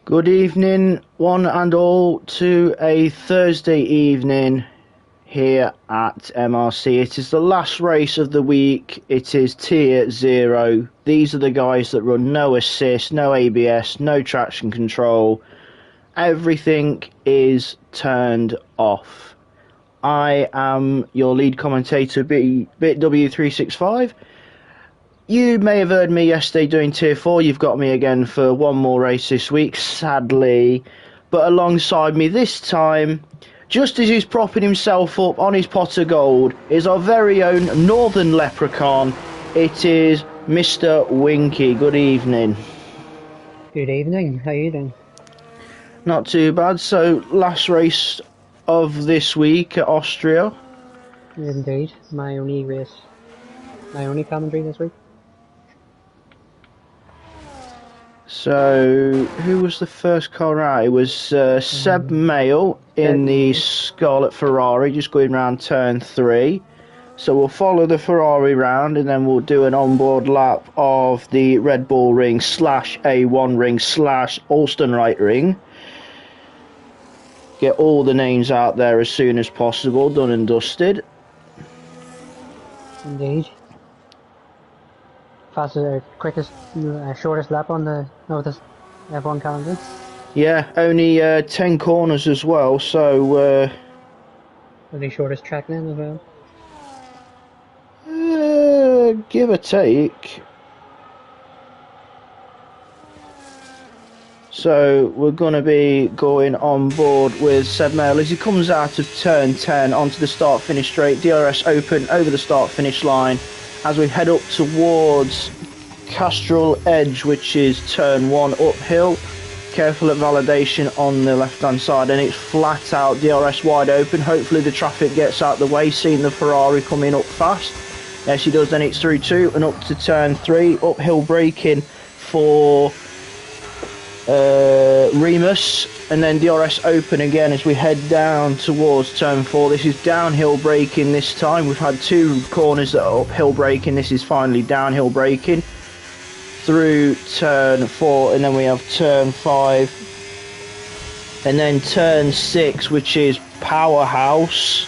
Good evening, one and all, to a Thursday evening here at MRC. It is the last race of the week. It is Tier 0. These are the guys that run no assist, no ABS, no traction control. Everything is turned off. I am your lead commentator, BitW365. You may have heard me yesterday doing Tier 4. You've got me again for one more race this week, sadly. But alongside me this time, just as he's propping himself up on his pot of gold, is our very own Northern Leprechaun. It is Mr. Winky. Good evening. Good evening. How are you doing? Not too bad. So, last race of this week at Austria. Indeed. My only commentary this week. So, who was the first car out? It was Seb Mail in the Scarlet Ferrari, just going around turn 3. So we'll follow the Ferrari round, and then we'll do an onboard lap of the Red Bull ring / A1 ring / Alstonright ring. Get all the names out there as soon as possible, done and dusted. Indeed. Fastest, quickest, shortest lap on the F1 calendar. Yeah, only 10 corners as well, so... The shortest track then as well. Give or take. So we're going to be going on board with Seb Mail as he comes out of turn 10 onto the start-finish straight. DRS open over the start-finish line as we head up towards Castrol Edge, which is turn 1 uphill. Careful at validation on the left-hand side, and it's flat out, DRS wide open. Hopefully the traffic gets out the way, seeing the Ferrari coming up fast. Yes, he does. Then it's through 2 and up to turn 3. Uphill braking for Remus, and then DRS open again as we head down towards turn 4. This is downhill braking this time. We've had 2 corners that are uphill braking. This is finally downhill braking through turn 4, and then we have turn 5, and then turn 6, which is Powerhouse,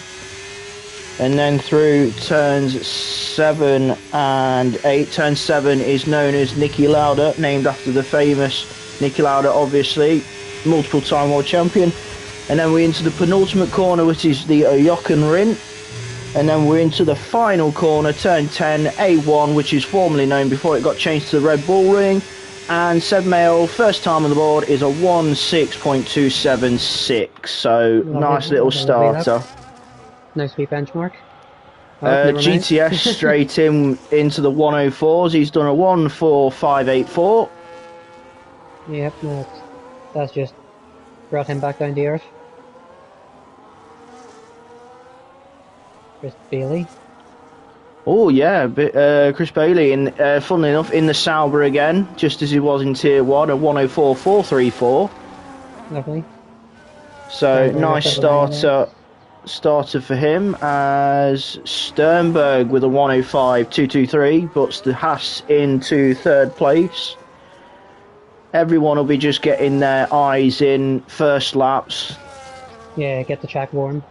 and then through turns 7 and 8. Turn 7 is known as Niki Lauda, named after the famous Niki Lauda, obviously, multiple time world champion. And then we're into the penultimate corner, which is the Oyoken Rin. And then we're into the final corner, turn 10, A1, which is formerly known before it got changed to the Red Bull Ring. And Seb Mail, first time on the board, is a 1:6.276. So, nice little starter. Nice sweet benchmark. GTS straight into the 104s. He's done a 1:4.584. Yep, that's just brought him back down to earth. Chris Bailey. Oh yeah, Chris Bailey, and funnily enough, in the Sauber again, just as he was in Tier 1, a 1:04.434. Lovely. So nice starter for him, as Sternberg with a 1:05.223 puts the Haas into 3rd place. Everyone will be just getting their eyes in first laps. Yeah, get the track warm.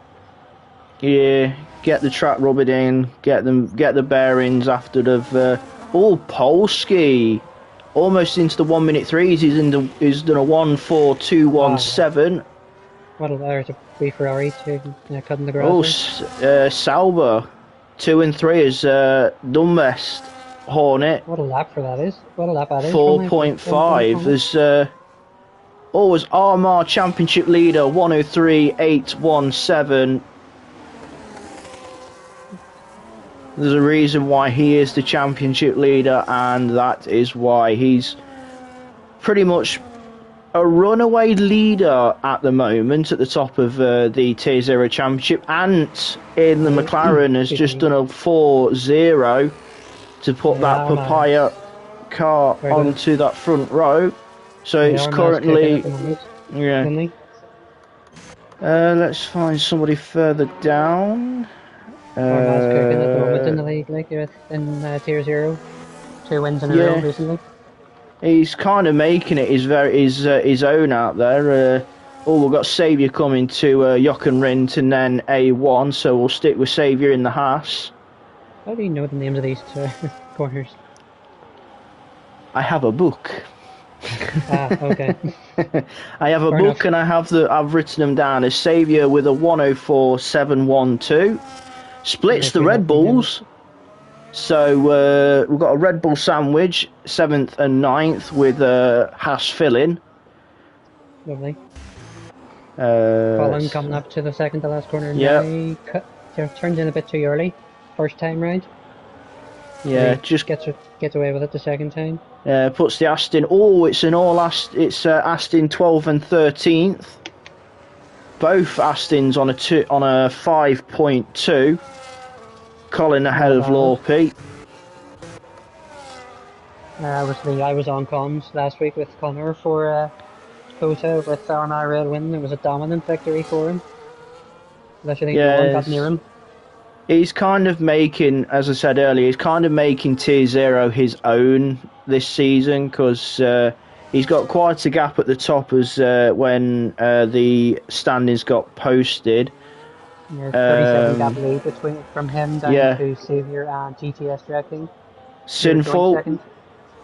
Yeah, get the track rubbered in, get the bearings after the Polski, almost into the 1 minute threes. He's done a 1:4.217. What a free Ferrari to cutting the grass. Sauber 2 and 3 is Dunbest Hornet. What a lap for that is. What a lap that is. 4.5. There's always Armagh Championship leader 1:03.817. There's a reason why he is the championship leader, and that is why he's pretty much a runaway leader at the moment at the top of the Tier 0 Championship. Ant in the McLaren has just done a 4.0 to put that papaya car onto that front row. So it's currently... Yeah. Let's find somebody further down. Armagh's cooking at the moment in the league, like in Tier 0. 2 wins in a row recently. He's kind of making it his own out there. We've got Saviour coming to Jochen and then A1, so we'll stick with Saviour in the Haas. How do you know the names of these corners? I have a book. Okay. I have a Fair book enough. and I've written them down as Saviour with a 104.712. Splits Yes, the we Red have from him. Bulls. So we've got a Red Bull sandwich, 7th and 9th with Haas filling. Lovely. Uh, Colin coming up to the second to last corner yeah. now. Turns in a bit too early. First time round. Yeah, He just gets away with it the second time. puts the Aston. Oh, it's an Aston 12th and 13th. Both Astons on a 5.2. Colin ahead of Lorpy. Obviously, I was on comms last week with Connor for Kota with our Red win. It was a dominant victory for him. Unless you think no one got near him. He's kind of making, as I said earlier, he's kind of making Tier 0 his own this season because he's got quite a gap at the top as when the standings got posted. There's 37 gap lead from him down to Saviour and GTS directing. Sinful,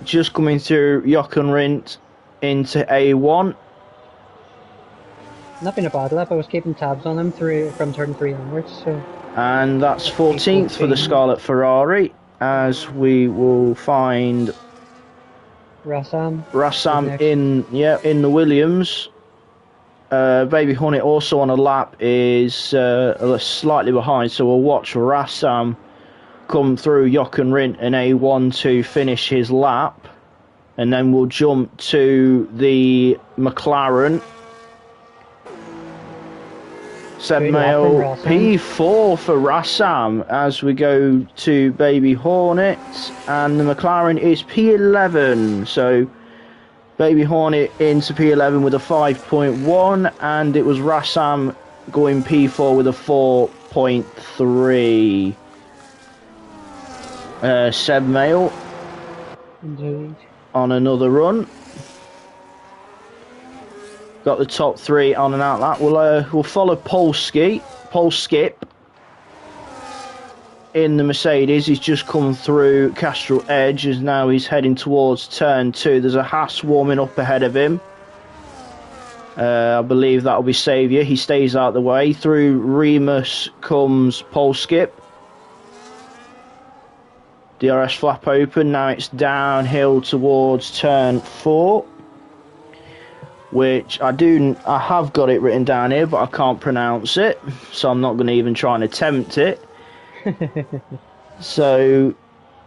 just coming through Jochen Rindt into A1. Not been a bad lap, I was keeping tabs on him from turn 3 onwards. So. And that's 14th for the Scarlet Ferrari, as we will find Rassam in the Williams. Baby Hornet also on a lap is slightly behind, so we'll watch Rassam come through Jochen Rindt in A1 to finish his lap, and then we'll jump to the McLaren. Seb Mail P4 for Rassam as we go to Baby Hornet, and the McLaren is P11, so Baby Hornet into P11 with a 5.1, and it was Rassam going P4 with a 4.3. Seb Mail on another run. Got the top 3 on and out that. We'll follow Paul Skip in the Mercedes. He's just come through Castrol Edge as now he's heading towards turn 2. There's a Haas warming up ahead of him. I believe that'll be Saviour. He stays out the way. Through Remus comes Paul Skip. DRS flap open. Now it's downhill towards turn 4. Which I have got it written down here, but I can't pronounce it, so I'm not going to even try and attempt it. So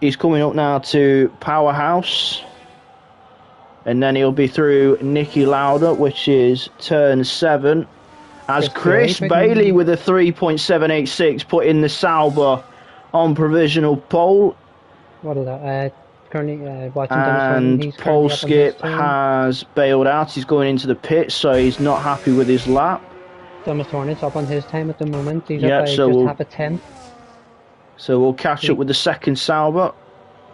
he's coming up now to Powerhouse, and then he'll be through Nicky Lauda, which is turn 7, as Chris Bailey with a 3.786 put in the Sauber on provisional pole. What is that? Currently watching and Paul Skip has bailed out. He's going into the pit, so he's not happy with his lap. Thomas Hornet's up on his time at the moment. He's up by so just half a 10th. So we'll catch up with the second Sauber.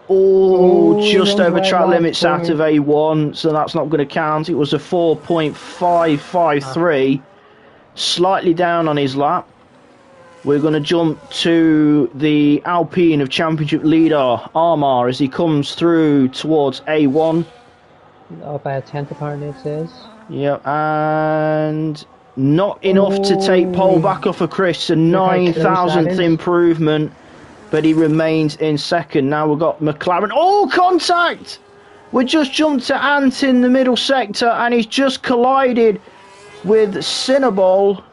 Just over track limits out of A1, so that's not going to count. It was a 4.553, slightly down on his lap. We're going to jump to the Alpine of Championship leader, Armar, as he comes through towards A1. Up by a 10th, apparently it says. Yep, and not enough to take pole back off of Chris, a 9,000th improvement, but he remains in second. Now we've got McLaren. Oh, contact! We just jumped to Ant in the middle sector, and he's just collided with Cinnabol.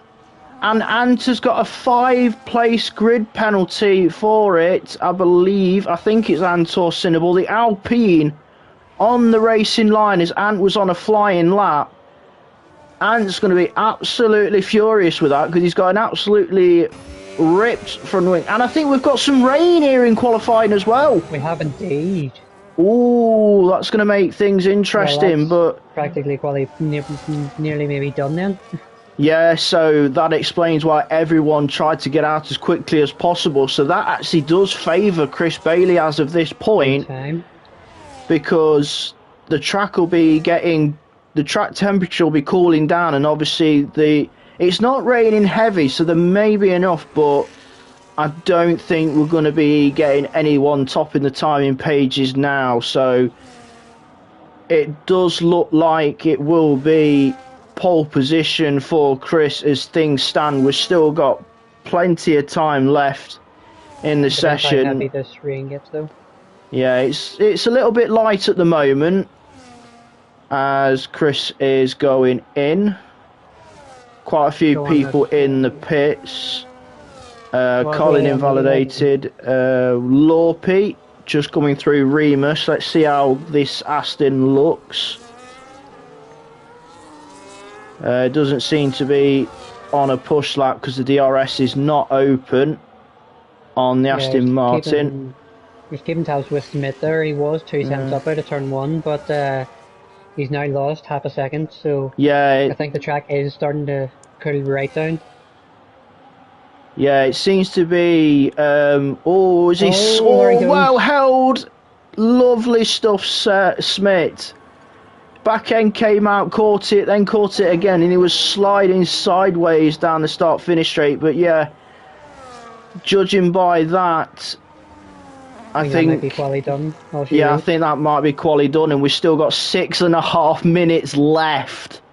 And Ant has got a 5-place grid penalty for it, I think it's Ant or Cinnabol. The Alpine on the racing line as Ant was on a flying lap. Ant's going to be absolutely furious with that because he's got an absolutely ripped front wing. And I think we've got some rain here in qualifying as well. We have indeed. Ooh, that's going to make things interesting, but practically nearly maybe done then. Yeah, so that explains why everyone tried to get out as quickly as possible. So that actually does favour Chris Bailey as of this point, because the track will be getting, the track temperature will be cooling down, and obviously it's not raining heavy, so there may be enough, but I don't think we're going to be getting anyone topping the timing pages now, so it does look like it will be pole position for Chris as things stand. We've still got plenty of time left in the session. How heavy this rain gets, though. Yeah, it's a little bit light at the moment as Chris is going in. Quite a few people in the pits. Colin invalidated. Lorpy just coming through Remus. Let's see how this Aston looks. It doesn't seem to be on a push lap because the DRS is not open on the Aston Martin. He's keeping tabs with Smith there. He was 2 seconds up out of turn 1, but he's now lost half a second, so yeah, I think the track is starting to cool right down. Yeah, it seems to be. Well held, lovely stuff, Smith. Back end came out, caught it, then caught it again, and he was sliding sideways down the start-finish straight. But yeah, judging by that, I think that might be quality done. Yeah, I think that might be quality done, and we've still got 6.5 minutes left.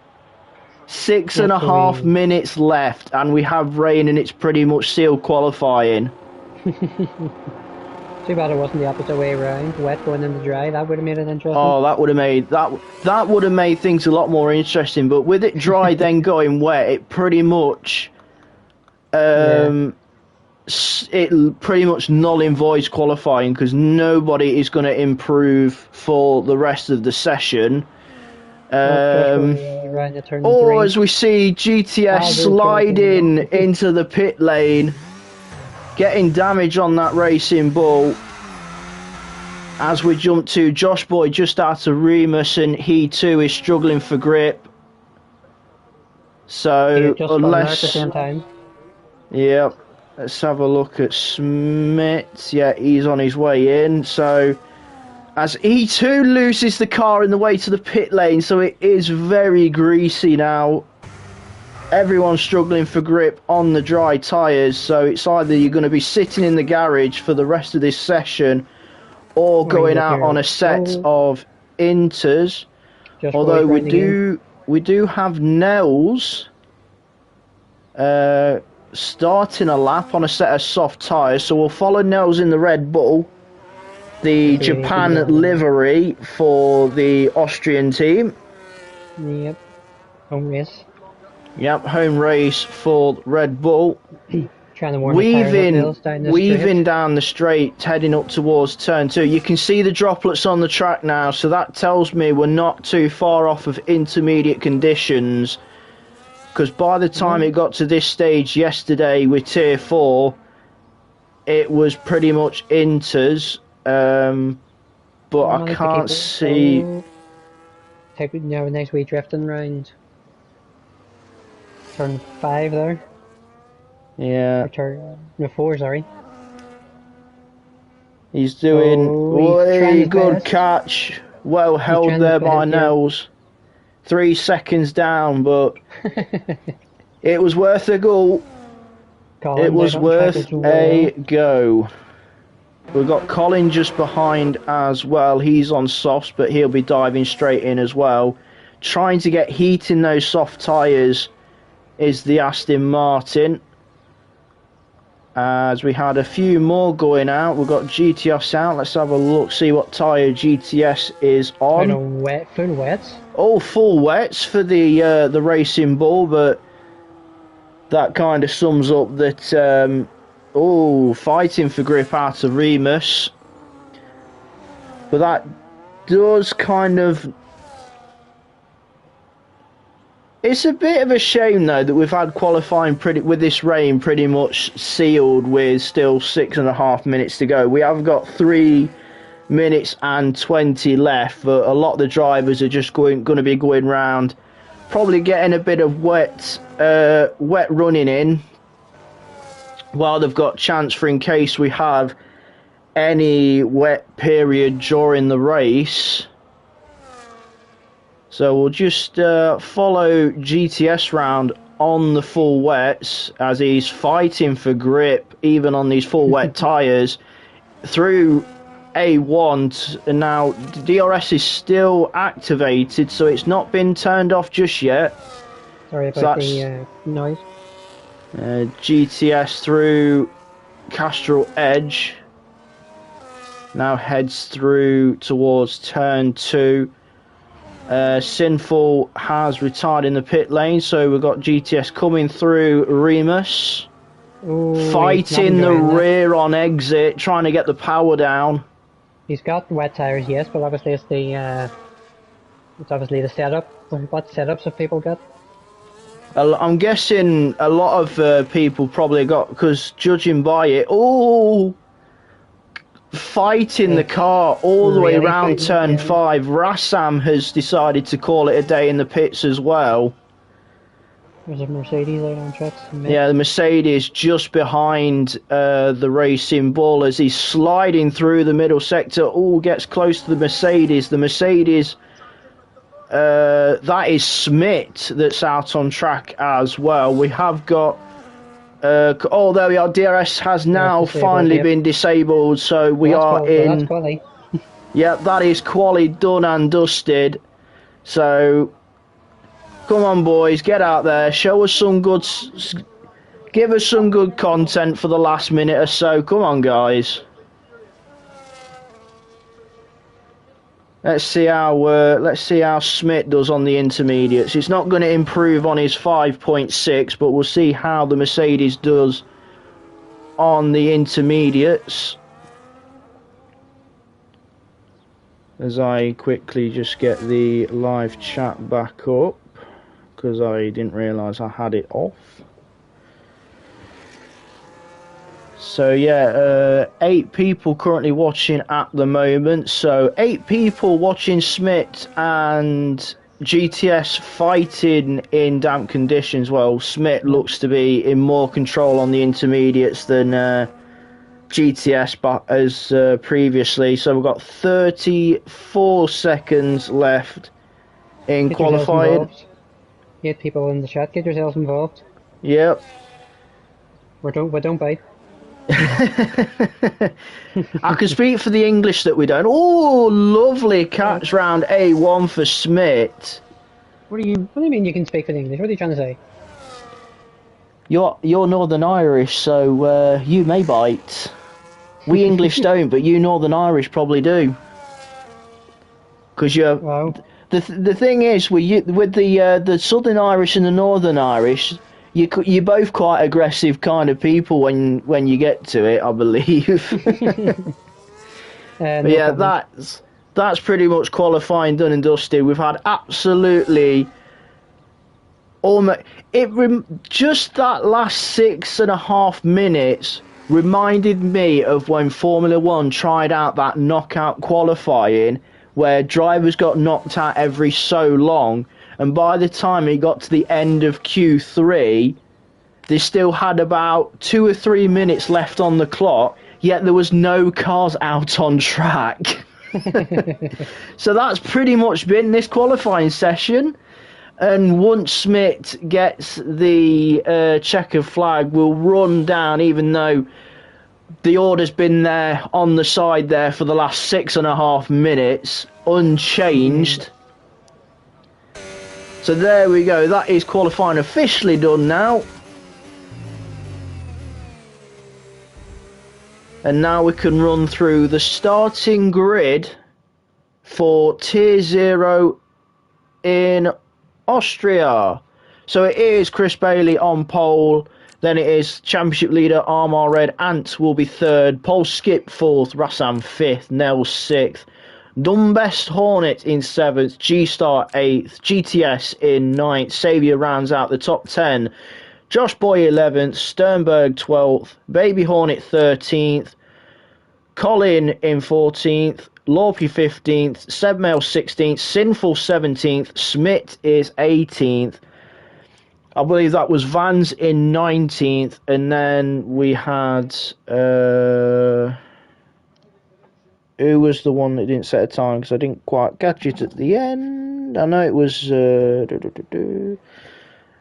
6.5 minutes left, and we have rain, and it's pretty much sealed qualifying. Too bad it wasn't the opposite way around. Wet going into dry. That would have made it interesting. Oh, that would have made that would have made things a lot more interesting. But with it dry then going wet, it pretty much it pretty much null and voids qualifying because nobody is going to improve for the rest of the session. As we see GTS sliding into the pit lane, getting damage on that racing bull. As we jump to Josh Boy just out of Remus, and he too is struggling for grip. So unless, at the same time. Yeah, let's have a look at Smith. Yeah, he's on his way in. So as E2 loses the car in the way to the pit lane, so it is very greasy now. Everyone's struggling for grip on the dry tyres, so it's either you're going to be sitting in the garage for the rest of this session or going out on a set of inters. Although we do have Nels starting a lap on a set of soft tyres, so we'll follow Nels in the Red Bull, the Japan livery for the Austrian team. Yep, home race. Yep, home race for Red Bull. Weaving down the straight, heading up towards turn 2. You can see the droplets on the track now, so that tells me we're not too far off of intermediate conditions. Because by the time it got to this stage yesterday with Tier 4, it was pretty much inters. But I can't see. Nice wee drifting round turn 5 there. Yeah. No, 4, sorry. He's doing good catch. Well held there by Nels. 3 seconds down, but it was worth a go. It was worth a go. We've got Colin just behind as well. He's on softs, but he'll be diving straight in as well. Trying to get heat in those soft tyres is the Aston Martin. As we had a few more going out, we've got GTS out. Let's have a look, see what tyre GTS is on. Full wets. Oh, full wets for the Racing Bull, but that kind of sums up that. Fighting for grip out of Remus, but that does kind of. It's a bit of a shame though that we've had qualifying with this rain pretty much sealed with still 6.5 minutes to go. We have got 3 minutes and 20 left, but a lot of the drivers are just going to be going round, probably getting a bit of wet running in while they've got chance for in case we have any wet period during the race. So we'll just follow GTS round on the full wets as he's fighting for grip, even on these full wet tyres, through A1. And now DRS is still activated, so it's not been turned off just yet. Sorry about the noise. GTS through Castrol Edge. Now heads through towards turn 2. Sinful has retired in the pit lane, so we've got GTS coming through Remus. Ooh, fighting the rear on exit, trying to get the power down. He's got wet tyres, yes, but obviously it's obviously the setup. What setups have people got? I'm guessing a lot of people probably got, because judging by it, fighting the car all the way around turn 5. Rassam has decided to call it a day in the pits as well. There's a Mercedes out on tracks. Yeah, the Mercedes just behind the Racing Bull as he's sliding through the middle sector. Gets close to the Mercedes. The Mercedes, that is Smith that's out on track as well. We have got there we are. DRS has now finally been disabled, so we are in. That's quali. Yeah, that is quali done and dusted. So, come on, boys, get out there, show us some good, give us some good content for the last minute or so. Come on, guys. Let's see how Smith does on the intermediates. It's not going to improve on his 5.6, but we'll see how the Mercedes does on the intermediates. As I quickly just get the live chat back up, because I didn't realise I had it off. So yeah, 8 people currently watching at the moment. So 8 people watching Smith and GTS fighting in damp conditions. Well, Smith looks to be in more control on the intermediates than GTS as previously. So we've got 34 seconds left in qualifying. 8 people in the chat. Get yourselves involved. Yep. We don't bite. I can speak for the English that we don't. Oh, lovely catch round A1 for Smith. What do you mean you can speak for the English? What are you trying to say? You're Northern Irish, so you may bite. We English don't, but you Northern Irish probably do. Because you're. Wow. The thing is, with the Southern Irish and the Northern Irish, you're both quite aggressive kind of people when you get to it, I believe. No yeah, problem. that's pretty much qualifying done and dusted. We've had absolutely almost just that last 6.5 minutes reminded me of when Formula One tried out that knockout qualifying, where drivers got knocked out every so long. And by the time he got to the end of Q3, they still had about 2 or 3 minutes left on the clock, yet there was no cars out on track. So that's pretty much been this qualifying session. And once Smith gets the checkered flag, we'll run down, even though the order's been there on the side there for the last 6.5 minutes, unchanged. So there we go, that is qualifying officially done now. And now we can run through the starting grid for Tier 0 in Austria. So it is Chris Bailey on pole, then it is Championship leader Armar Red, Ant will be 3rd, Paul Skip 4th, Rassam 5th, Nels 6th, Dumbest Hornet in 7th, G-Star 8th, GTS in 9th, Saviour rounds out the top 10, Josh Boy 11th, Sternberg 12th, Baby Hornet 13th, Colin in 14th, Lorpy 15th, Sebmail 16th, Sinful 17th, Smith is 18th, I believe that was Vans in 19th, and then we had... who was the one that didn't set a time, because I didn't quite catch it at the end? second. I know it was.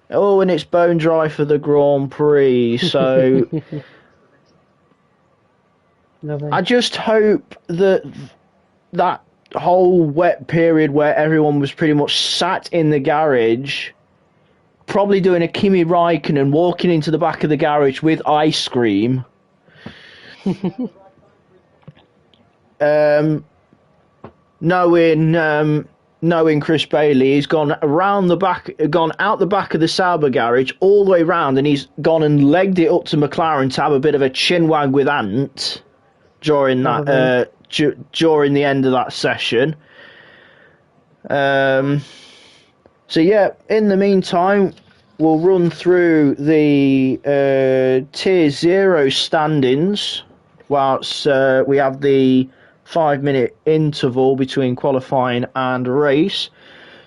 Oh, and it's bone dry for the Grand Prix. So I just hope that whole wet period where everyone was pretty much sat in the garage, probably doing a Kimi Räikkönen, walking into the back of the garage with ice cream. Knowing Chris Bailey, he's gone around the back, gone out the back of the Sauber garage, all the way round, and he's gone and legged it up to McLaren to have a bit of a chinwag with Ant during that during the end of that session. So yeah, in the meantime, we'll run through the Tier 0 standings whilst we have the 5-minute interval between qualifying and race.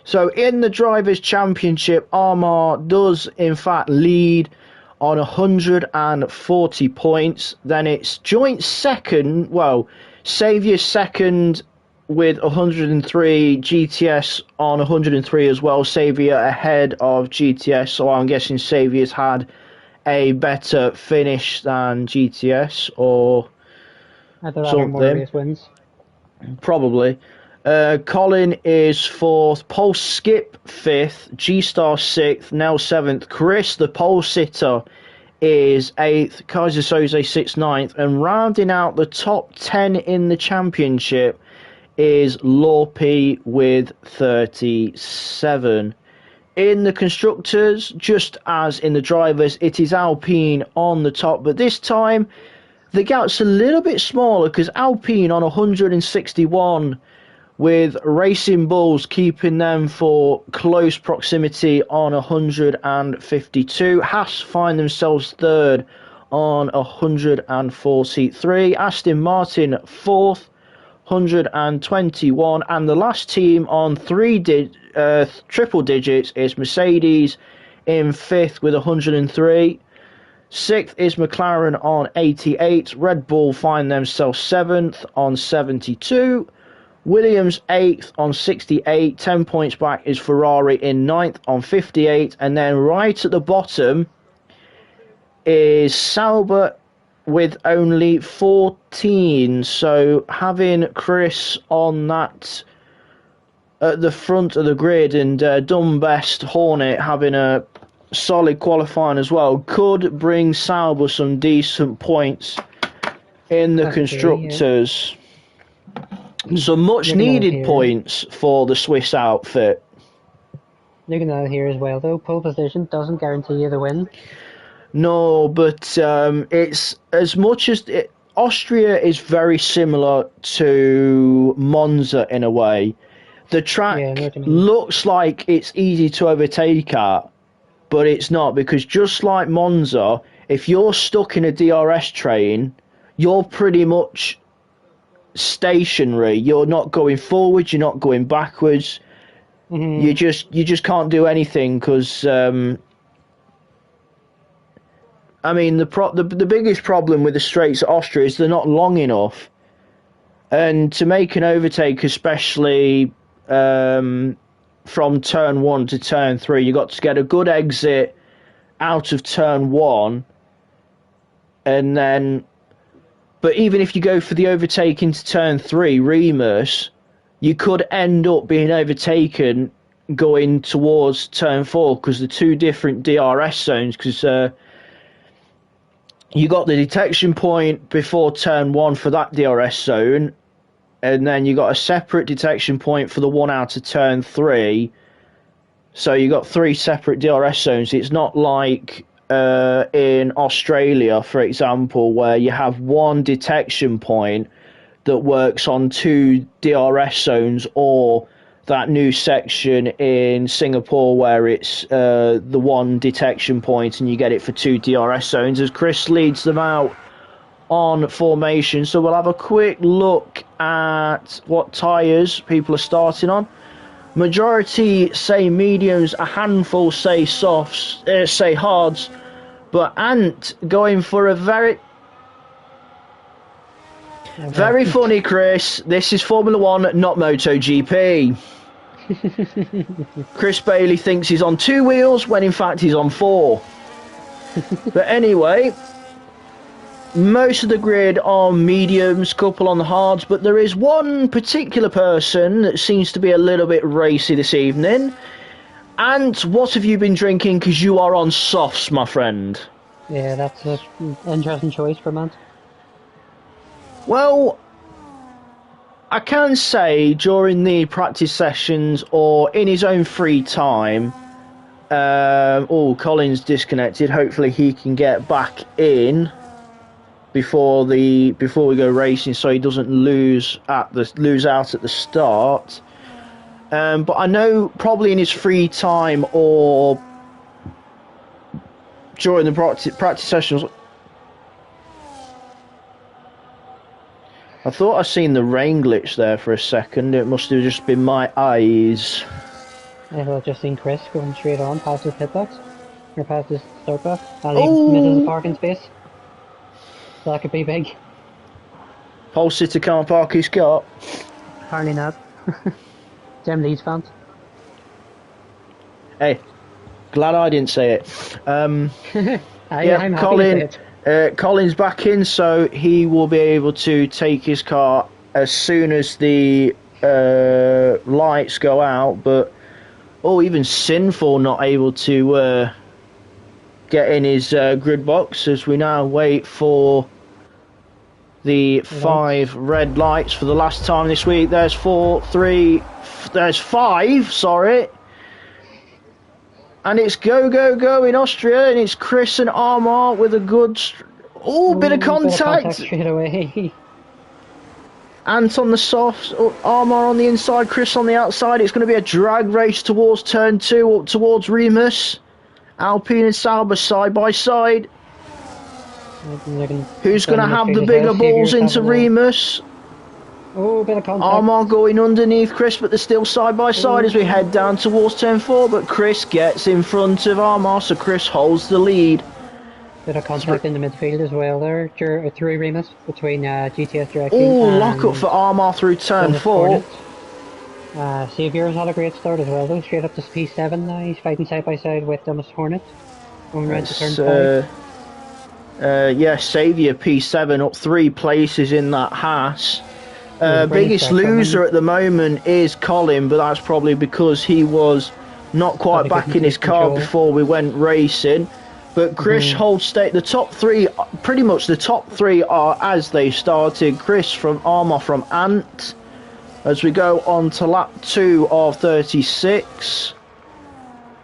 So in the Drivers' Championship, Armar does in fact lead on 140 points. Then it's joint second, well, Saviour second with 103, GTS on 103 as well. Saviour ahead of GTS, so I'm guessing Saviour's had a better finish than GTS or something. More race wins. Probably. Colin is fourth, Paul Skip fifth, G-Star sixth, Nell seventh, Chris, the pole sitter, is eighth, Kaiser Soze sits ninth, and rounding out the top 10 in the championship is Lorpy with 37. In the constructors, just as in the drivers, it is Alpine on the top, but this time the gap's a little bit smaller because Alpine on 161 with Racing Bulls keeping them for close proximity on 152. Haas find themselves third on 143. Aston Martin fourth, 121. And the last team on triple digits is Mercedes in fifth with 103. Sixth is McLaren on 88. Red Bull find themselves seventh on 72. Williams 8th on 68, 10 points back is Ferrari in 9th on 58, and then right at the bottom is Sauber with only 14. So having Chris on that at the front of the grid and Dunbest Hornet having a solid qualifying as well could bring Sauber some decent points in the constructors. Yeah. Some much needed points for the Swiss outfit. Looking at it here as well, though, pole position doesn't guarantee you the win. No, but it's as much as Austria is very similar to Monza in a way. The track looks like it's easy to overtake at, but it's not, because just like Monza, if you're stuck in a DRS train, you're pretty much stationary. You're not going forwards, you're not going backwards. Mm-hmm. You just can't do anything because I mean the biggest problem with the straights at Austria is they're not long enough, and to make an overtake, especially from turn 1 to turn 3, you got to get a good exit out of turn 1, and then. But even if you go for the overtake into turn 3, Remus, you could end up being overtaken going towards turn 4 because the two different DRS zones, because you got the detection point before turn 1 for that DRS zone, and then you got a separate detection point for the one out of turn 3. So you got 3 separate DRS zones. It's not like in Australia, for example, where you have one detection point that works on 2 DRS zones, or that new section in Singapore where it's the one detection point and you get it for 2 DRS zones, as Chris leads them out on formation. So we'll have a quick look at what tyres people are starting on. Majority say mediums, a handful say softs, say hards, but Ant going for a very funny, Chris. This is Formula 1, not MotoGP. Chris Bailey thinks he's on 2 wheels when in fact he's on 4. But anyway, most of the grid are mediums, couple on the hards, but there is one particular person that seems to be a little bit racy this evening. And what have you been drinking? Because you are on softs, my friend. Yeah, that's an interesting choice for Matt. Well, I can say during the practice sessions or in his own free time, Colin's disconnected. Hopefully he can get back in before we go racing, so he doesn't lose out at the start. But I know probably in his free time or during the practice sessions. I thought I seen the rain glitch there for a second. It must have just been my eyes. I thought I've just seen Chris going straight on past his pit box, or past his start box, and he misses the parking space. So that could be big. Pole sitter can't park his car. Apparently not. Them Leeds fans. Hey, glad I didn't say it. I'm happy Colin. to say it. Colin's back in, so he will be able to take his car as soon as the lights go out. But even Sinful not able to get in his grid box as we now wait for the 5 red lights for the last time this week. There's 5, sorry. And it's go in Austria, and it's Chris and Armar with a good bit of contact straight away. Ant on the softs, Armar on the inside, Chris on the outside. It's going to be a drag race towards turn 2, up towards Remus. Alpine and Sauber side by side. Who's going to have the bigger balls into Remus? Bit of contact. Armar going underneath Chris, but they're still side by side as we head down towards turn 4. But Chris gets in front of Armar, so Chris holds the lead. Bit of contact in the midfield as well there, through Remus, between GTS Directing and lock up for Armar through turn 4. Saviour's had a great start as well though, straight up to P7 now. He's fighting side by side with Thomas Hornet. Going round to turn 5. Saviour P7 up 3 places in that Haas. Biggest loser at the moment is Colin, but that's probably because he was not quite back in his car before we went racing. But Chris holds state. The top 3, pretty much the top 3 are as they started. Chris from Armor from Ant. As we go on to lap 2 of 36.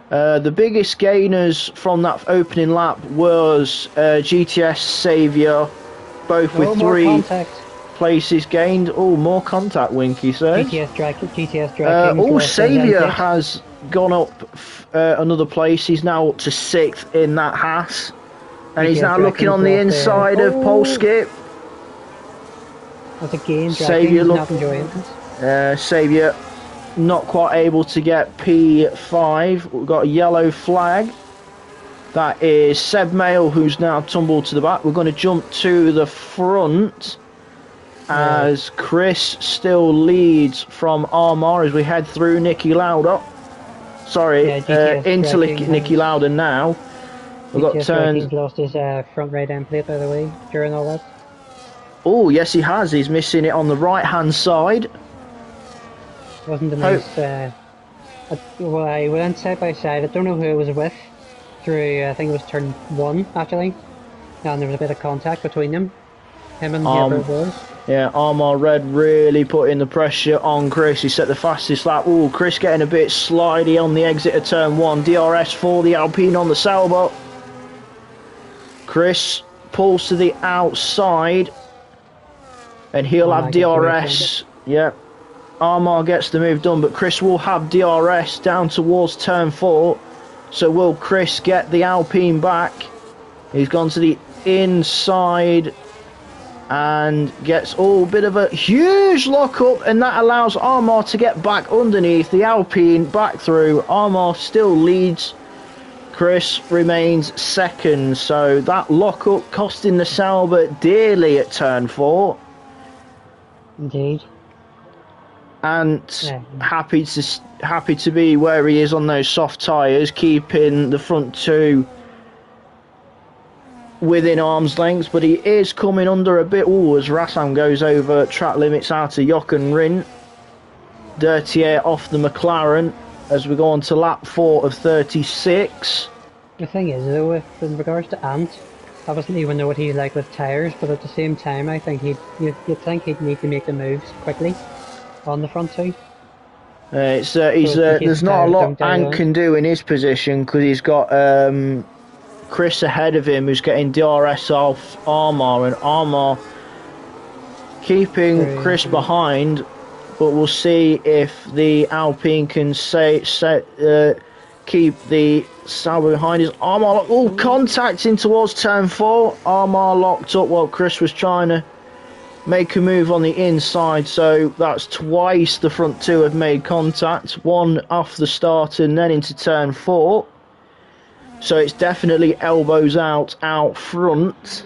The biggest gainers from that opening lap was GTS Saviour, both with 3 places gained. More contact, Winky says. GTS Drag Saviour has gone up another place. He's now up to 6th in that Haas. And he's now looking on the inside of Pole Skip. That's a game. Saviour not enjoying it. Saviour not quite able to get P5. We've got a yellow flag. That is Seb Mail, who's now tumbled to the back. We're going to jump to the front as Chris still leads from Armar as we head through Nicky Lauda. Sorry, into Nicky Lauda now. We've got turns. He's lost his front right end plate, by the way, during all that. Oh, yes, he has. He's missing it on the right-hand side. Wasn't a nice... I went side by side. I don't know who it was with. Through, I think it was turn 1, actually. And there was a bit of contact between them. Him and whoever it was. Yeah, Armor Red really putting the pressure on Chris. He set the fastest lap. Oh, Chris getting a bit slidey on the exit of turn 1. DRS for the Alpine on the Sauber. Chris pulls to the outside. And he'll have DRS. Yeah. Armor gets the move done, but Chris will have DRS down towards turn 4. So will Chris get the Alpine back? He's gone to the inside and gets a bit of a huge lock-up, and that allows Armor to get back underneath the Alpine, back through. Armor still leads. Chris remains second, so that lock-up costing the Sauber dearly at turn 4. Indeed. Ant Yeah. happy to be where he is on those soft tyres, keeping the front two within arm's length, but he is coming under a bit. As Rassam goes over track limits out of Jochen Rindt. Dirty air off the McLaren as we go on to lap 4 of 36. The thing is, though, in regards to Ant, I wasn't even know what he's like with tyres, but at the same time, I think you'd think he'd need to make the moves quickly on the front two. There's not a lot Ant can do in his position because he's got Chris ahead of him who's getting DRS off Armar, and Armar keeping Chris behind, but we'll see if the Alpine can keep the Sauber behind his Armar. Contacting towards turn 4. Armar locked up while Chris was trying to make a move on the inside, so that's twice the front two have made contact, one off the start and then into turn 4. So it's definitely elbows out front.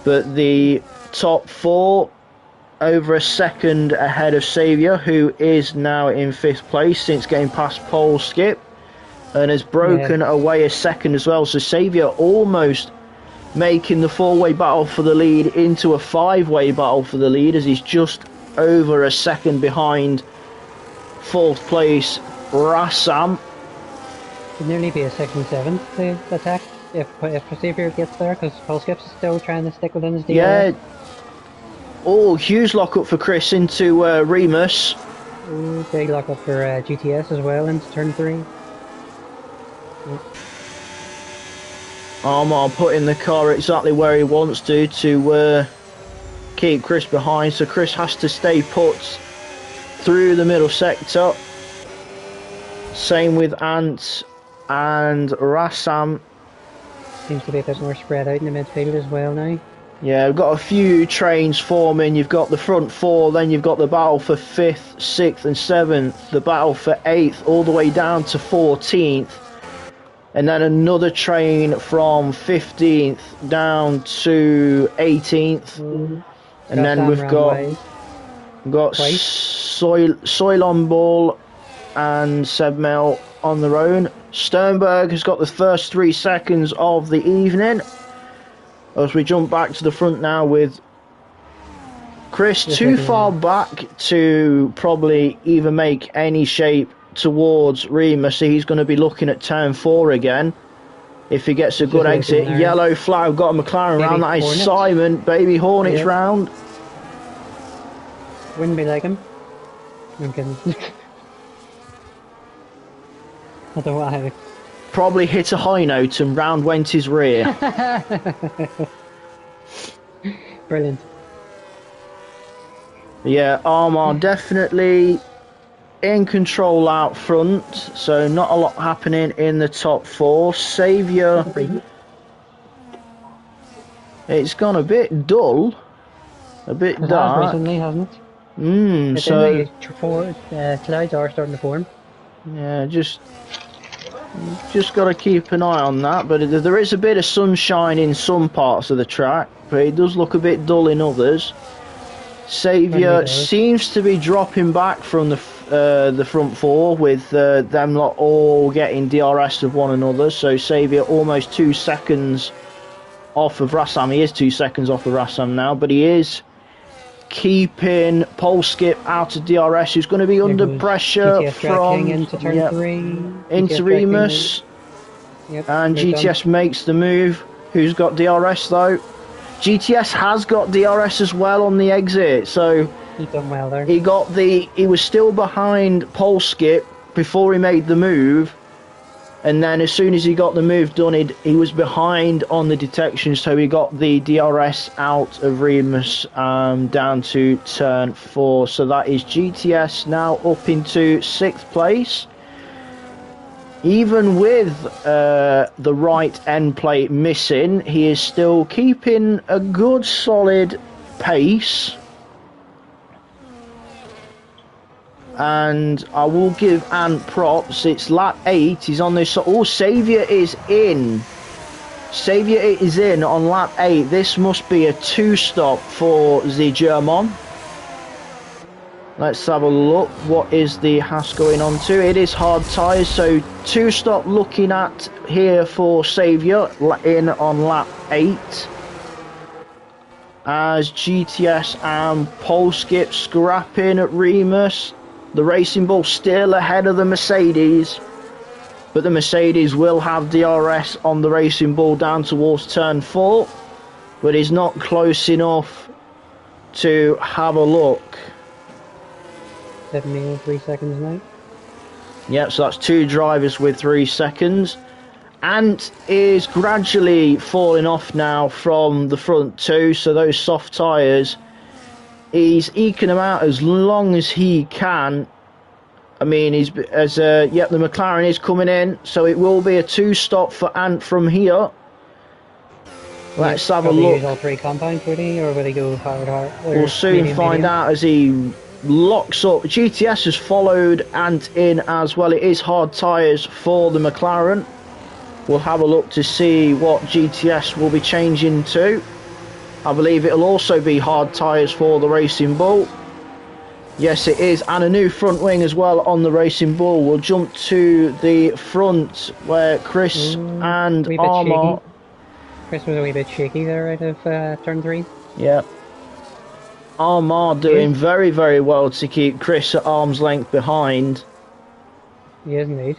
But the top 4 over a second ahead of Saviour, who is now in 5th place since getting past pole skip and has broken away a second as well. So Saviour almost making the 4-way battle for the lead into a 5-way battle for the lead, as he's just over a second behind 4th place Rassam. It'd nearly be a 6 and 7 to attack if Xavier gets there, because Polskip's still trying to stick within his DRS. Yeah. Huge lock up for Chris into Remus. Big lock up for GTS as well into turn 3. Armar putting the car exactly where he wants to keep Chris behind, so Chris has to stay put through the middle sector. Same with Ant and Rassam. Seems to be a bit more spread out in the midfield as well now. Yeah, we've got a few trains forming. You've got the front 4, then you've got the battle for 5th, 6th and 7th, the battle for 8th all the way down to 14th, and then another train from 15th down to 18th. And then we've got Soylon Ball and Seb Mel on their own. Sternberg has got the first 3 seconds of the evening. As we jump back to the front now with Chris too far back to probably even make any shape towards Remus, so he's going to be looking at turn 4 again if he gets a good exit. Yellow flag, got a McLaren round, that is Simon, Baby Hornets round. Wouldn't be like him. I'm kidding. I don't know what I have. Probably hit a high note and round went his rear. Brilliant. Yeah, Armar definitely in control out front, so not a lot happening in the top 4. Saviour, it's gone a bit dull, a bit dark. Recently, hasn't it? So clouds are starting to form. Yeah, just got to keep an eye on that, but there is a bit of sunshine in some parts of the track, but it does look a bit dull in others. Saviour seems to be dropping back from the front 4 with them lot all getting DRS of one another, so Saviour almost 2 seconds off of Rassam. He is 2 seconds off of Rassam now, but he is keeping pole skip out of DRS, who's going to be under pressure from into turn 3 into Remus, and GTS makes the move. Who's got DRS though? GTS has got DRS as well on the exit, so he done well there. He was still behind pole skip before he made the move, and then as soon as he got the move done, he was behind on the detection, so he got the DRS out of Remus down to turn 4. So that is GTS now up into 6th place. Even with the right end plate missing, he is still keeping a good solid pace. And I will give Ant props. It's lap 8. He's on this. Oh, Saviour is in. Saviour is in on lap 8. This must be a 2-stop for the German. Let's have a look. What is the Haas going on to? It is hard tyres, so 2-stop looking at here for Saviour in on lap 8. As GTS and Polskip scrapping at Remus. The Racing Bull still ahead of the Mercedes. But the Mercedes will have DRS on the Racing Bull down towards turn 4. But is not close enough to have a look. 3 seconds now. Yep, so that's 2 drivers with 3 seconds. Ant is gradually falling off now from the front 2, so those soft tyres, he's eking them out as long as he can. I mean, yep, the McLaren is coming in, so it will be a 2-stop for Ant from here. Let's have a look. Use all 3 compounds, would he, or will he go hard? We'll soon find out as he locks up. GTS has followed Ant in as well. It is hard tyres for the McLaren. We'll have a look to see what GTS will be changing to. I believe it'll also be hard tyres for the Racing Bull. Yes, it is, and a new front wing as well on the Racing Bull. We'll jump to the front where Chris and Armour. Chris was a wee bit shaky there out of turn 3. Yeah. Armour doing very, very well to keep Chris at arm's length behind. He is indeed.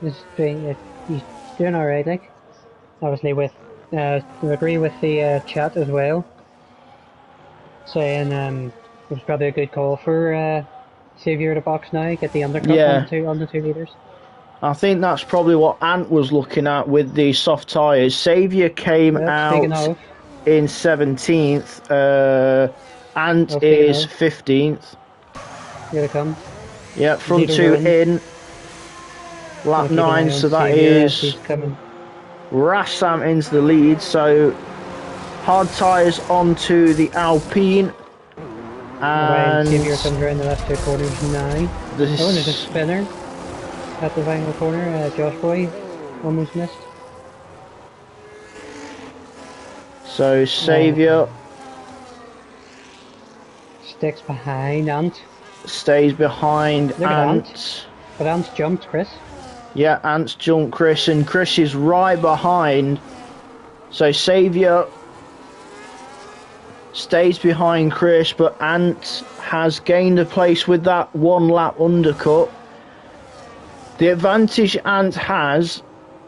He's doing alright, like. Obviously with, I agree with the chat as well. Saying it was probably a good call for Saviour to box now, get the undercut on the 2 litres. I think that's probably what Ant was looking at with the soft tyres. Saviour came out in 17th. Ant is 15th. Here they come. Yeah, front 2 in. Lap 9, so that is Rassam into the lead. So hard tyres onto the Alpine. And Saviour comes around the last 2 corners now. There's a spinner at the final corner. Josh Boy almost missed. So Saviour sticks behind Ant. Stays behind Ant. But Ant's jumped Chris. Yeah, Ant's jumped Chris, and Chris is right behind. So Saviour stays behind Chris, but Ant has gained a place with that 1 lap undercut. The advantage Ant has,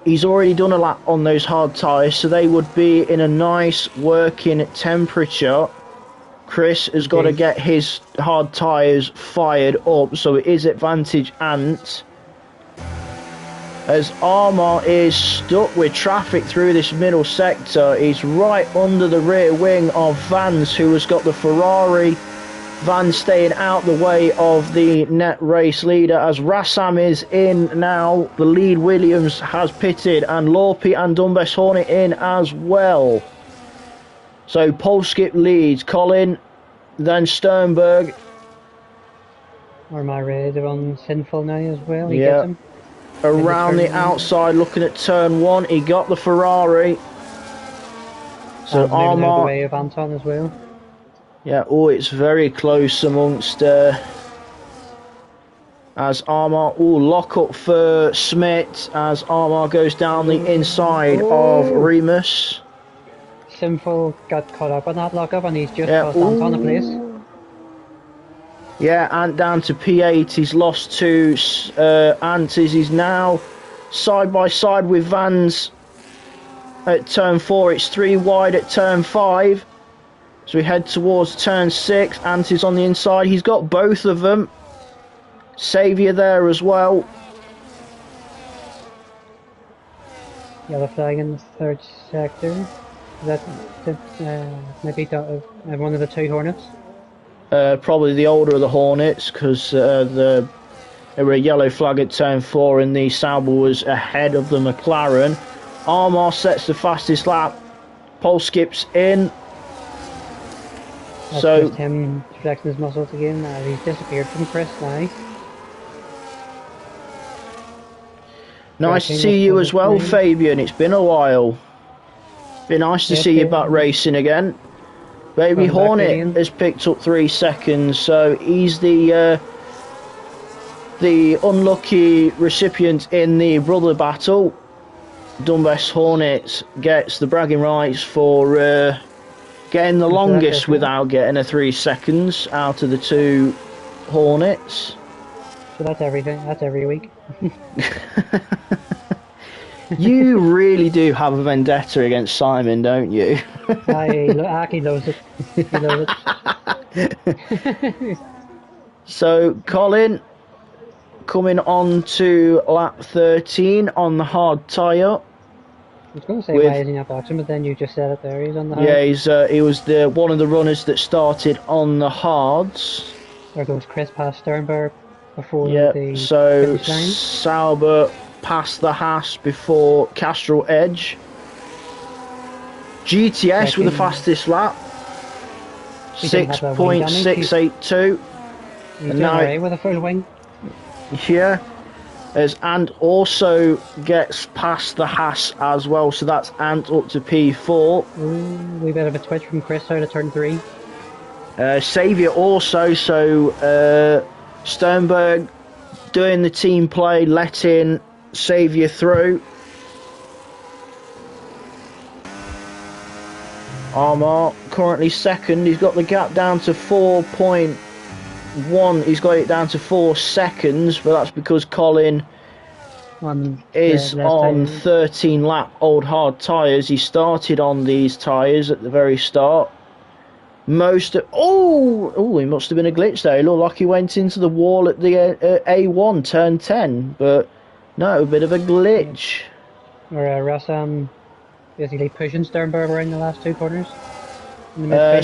he's already done a lap on those hard tyres, so they would be in a nice working temperature. Chris has got to get his hard tyres fired up, so it is advantage Ant. As Armour is stuck with traffic through this middle sector, he's right under the rear wing of Vans, who has got the Ferrari. Vans staying out the way of the net race leader as Rassam is in now. The lead Williams has pitted, and Lorpe and Dunbest Hornet in as well. So Polskip leads, Colin, then Sternberg. Or my red on Sinful now as well. He yeah. Gets him. Around the outside, looking at turn 1, he got the Ferrari. So Armour out the way of Anton as well. Yeah, oh, it's very close amongst as Armour, lock up for Smith as Armour goes down the inside of Remus. Sinful got caught up on that lock-up and he's just lost Anton a place. Yeah, Ant down to P8. He's lost to Ant. He's now side by side with Vans at turn 4. It's 3 wide at turn 5. So we head towards turn 6. Ant is on the inside. He's got both of them. Saviour there as well. Yellow flag in the 3rd sector. Is that maybe one of the 2 Hornets? Probably the older of the Hornets, because there were a yellow flag at turn 4 and the Sauber was ahead of the McLaren. Armour sets the fastest lap. Polskip's in. That's so just him flexing his muscles again. He's disappeared from Chris now. Nice to cracking see with you as well, qualifying. Fabian. It's been a while. Been nice to Yes, see you yeah. back racing again. Baby Welcome back, Hornet Fabian. has picked up 3 seconds, so he's the unlucky recipient in the brother battle. Dunbest Hornet gets the bragging rights for getting the longest without getting a 3 seconds out of the 2 Hornets. So that's everything. That's every week. You really do have a vendetta against Simon, don't you? Aki knows it. He knows it. So, Colin, coming on to lap 13 on the hard tyre. I was going to say why isn't he not boxing, but then you just said it there. He's on the hard. Yeah, he was one of the runners that started on the hards. There goes Chris past Sternberg before the so finish line. Sauber passed the Haas before Castrol Edge. GTS with the fastest lap. 6.682. He's doing alright with a full wing. Yeah. And also gets past the Haas as well, so that's Ant up to P4. Ooh, we bit of a twitch from Chris out of turn 3. Saviour also, so Sternberg doing the team play, letting Saviour through. Armar currently second. He's got the gap down to 4.1. He's got it down to 4 seconds, but that's because Colin is on 13 lap old hard tyres. He started on these tyres at the very start. He must have been a glitch there. It looked like he went into the wall at the A1 turn 10, but no, a bit of a glitch. Or Russ basically pushing Sternberg around the last 2 corners.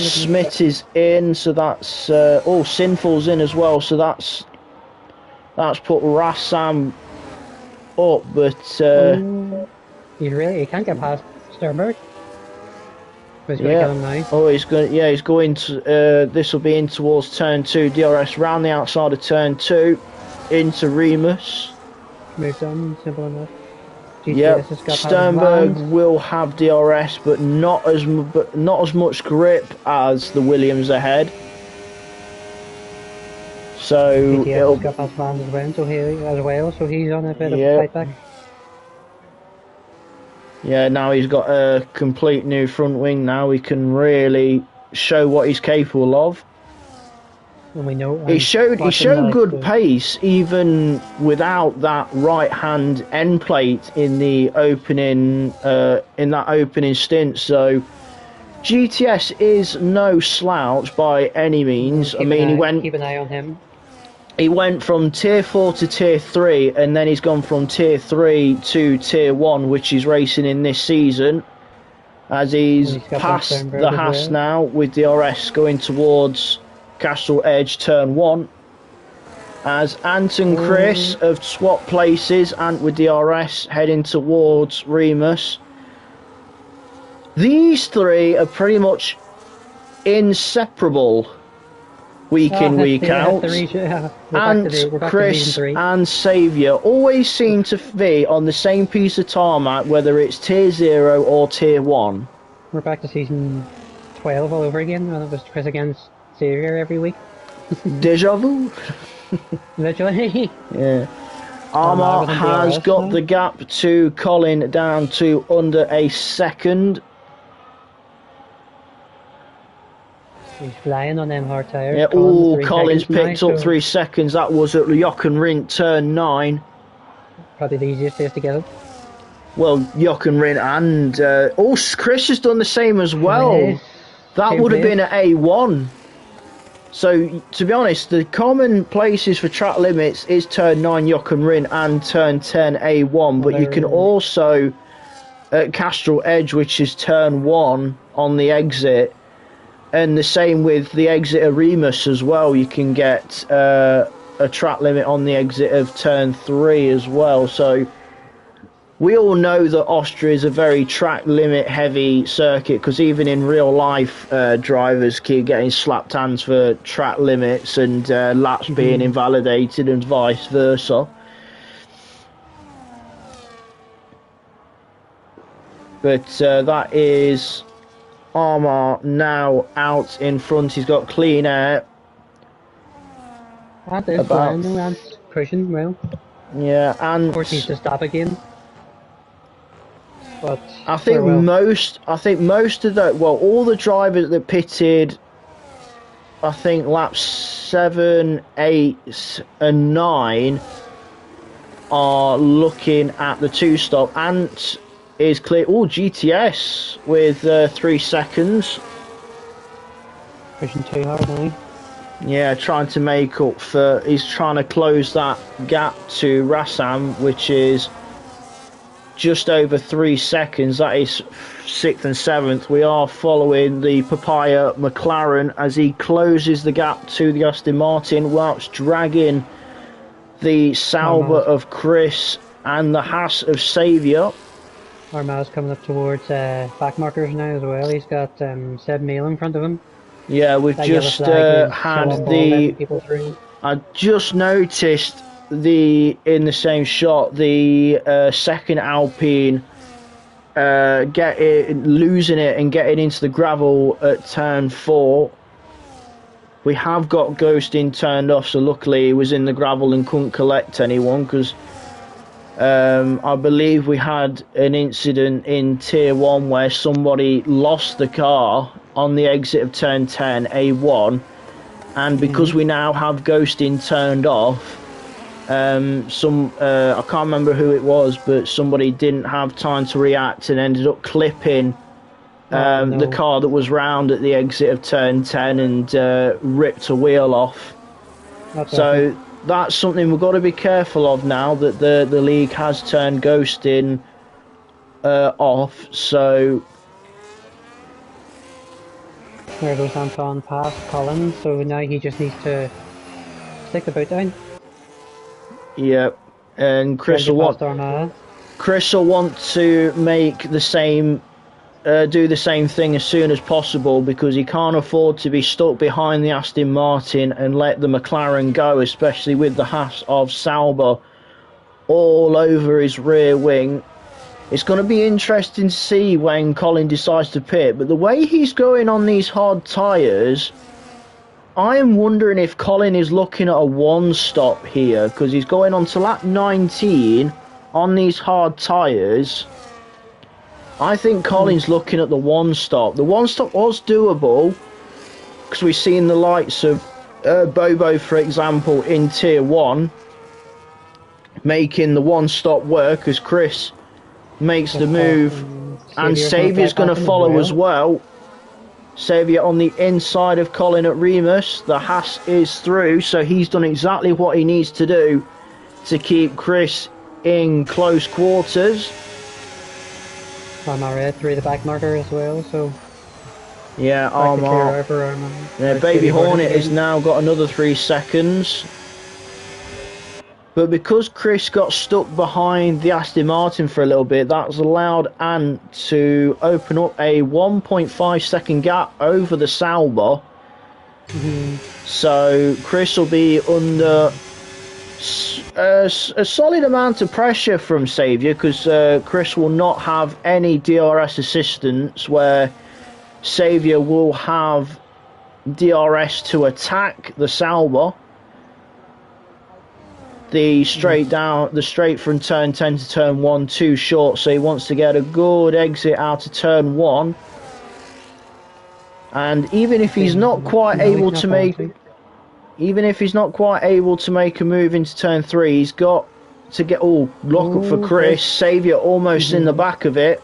Smith is in, so that's Sinful's in as well, so that's put Rassam up, but he can't get past Sternberg. He's going to get him now. He's going to this will be in towards turn 2. DRS round the outside of turn 2 into Remus. Moved on, simple enough. Sternberg will have DRS, but not as much grip as the Williams ahead. So it'll got past Van as well, so he's on a bit of a fight back. Yeah, now he's got a complete new front wing. Now he can really show what he's capable of. And we know he showed good pace even without that right hand end plate in the opening stint. So GTS is no slouch by any means. Keep an eye on him. He went from tier 4 to tier 3, and then he's gone from tier 3 to tier 1, which he's racing in this season, as he's passed the Haas now with DRS going towards Castle Edge turn 1. As Ant and Chris have swapped places, Ant with DRS heading towards Remus. These 3 are pretty much inseparable week in, week out. Ant, Chris and Saviour always seem to be on the same piece of tarmac, whether it's tier 0 or tier 1. We're back to season 12 all over again, and it was Chris against Saviour every week. Deja vu. Literally. Yeah. Armar has got the gap to Colin down to under a second. He's flying on them hard tyres. Yeah, Colin's picked up 3 seconds. That was at Jock and Rindt turn 9. Probably the easiest place to get it. Well, Jock and Rindt and Chris has done the same as well. That would have been at A1. So, to be honest, the common places for track limits is turn 9 Jock and Rindt and turn 10 A1, but you can also at Castrol Edge, which is turn 1 on the exit. And the same with the exit of Remus as well. You can get a track limit on the exit of turn 3 as well. So we all know that Austria is a very track limit heavy circuit, because even in real life drivers keep getting slapped hands for track limits and laps being invalidated and vice versa. But that is Armour now out in front. He's got clean air. That is flying, that's pushing well. Yeah, and of course he's to stop again. But I think most of the all the drivers that pitted, I think laps 7, 8 and 9 are looking at the 2-stop. Ant is clear. Oh, GTS with 3 seconds. Pushing too hard now. Yeah, trying to make up for. He's trying to close that gap to Rassam, which is just over 3 seconds. That is 6th and 7th. We are following the Papaya McLaren as he closes the gap to the Aston Martin, whilst dragging the Sauber of Chris and the Haas of Saviour. Armau's coming up towards back markers now as well. He's got Seb Meal in front of him. Yeah, we've just had the. I just noticed in the same shot the second Alpine losing it and getting into the gravel at turn 4. We have got ghosting turned off, so luckily he was in the gravel and couldn't collect anyone, because I believe we had an incident in Tier 1 where somebody lost the car on the exit of turn 10, A1, and because we now have ghosting turned off, I can't remember who it was, but somebody didn't have time to react and ended up clipping the car that was round at the exit of turn 10 and ripped a wheel off. So that's something we've got to be careful of now, that the league has turned ghosting off. So there goes Anton past Colin, so now he just needs to stick the boot down. Yep, and Chris will want to make the same, do the same thing as soon as possible, because he can't afford to be stuck behind the Aston Martin and let the McLaren go, especially with the Haas of Sauber all over his rear wing. It's going to be interesting to see when Colin decides to pit, but the way he's going on these hard tyres, I am wondering if Colin is looking at a 1-stop here, because he's going on to lap 19 on these hard tyres. I think Colin's looking at the 1-stop. The 1-stop was doable, because we've seen the likes of Bobo, for example, in Tier 1, making the 1-stop work as Chris makes the move, and Saviour's going to follow as well. Saviour on the inside of Colin at Remus. The Haas is through, so he's done exactly what he needs to do to keep Chris in close quarters. Armour through the back marker as well, so yeah, Armour. Yeah, Baby Hornet has now got another 3 seconds. But because Chris got stuck behind the Aston Martin for a little bit, that's allowed Ant to open up a 1.5 second gap over the Sauber. So Chris will be under a solid amount of pressure from Saviour, because Chris will not have any DRS assistance, where Saviour will have DRS to attack the Sauber. The straight from turn 10 to turn 1 too short, so he wants to get a good exit out of turn 1. And even if he's not quite able to make a move into turn 3, he's got to get lock up for Chris. Saviour almost in the back of it.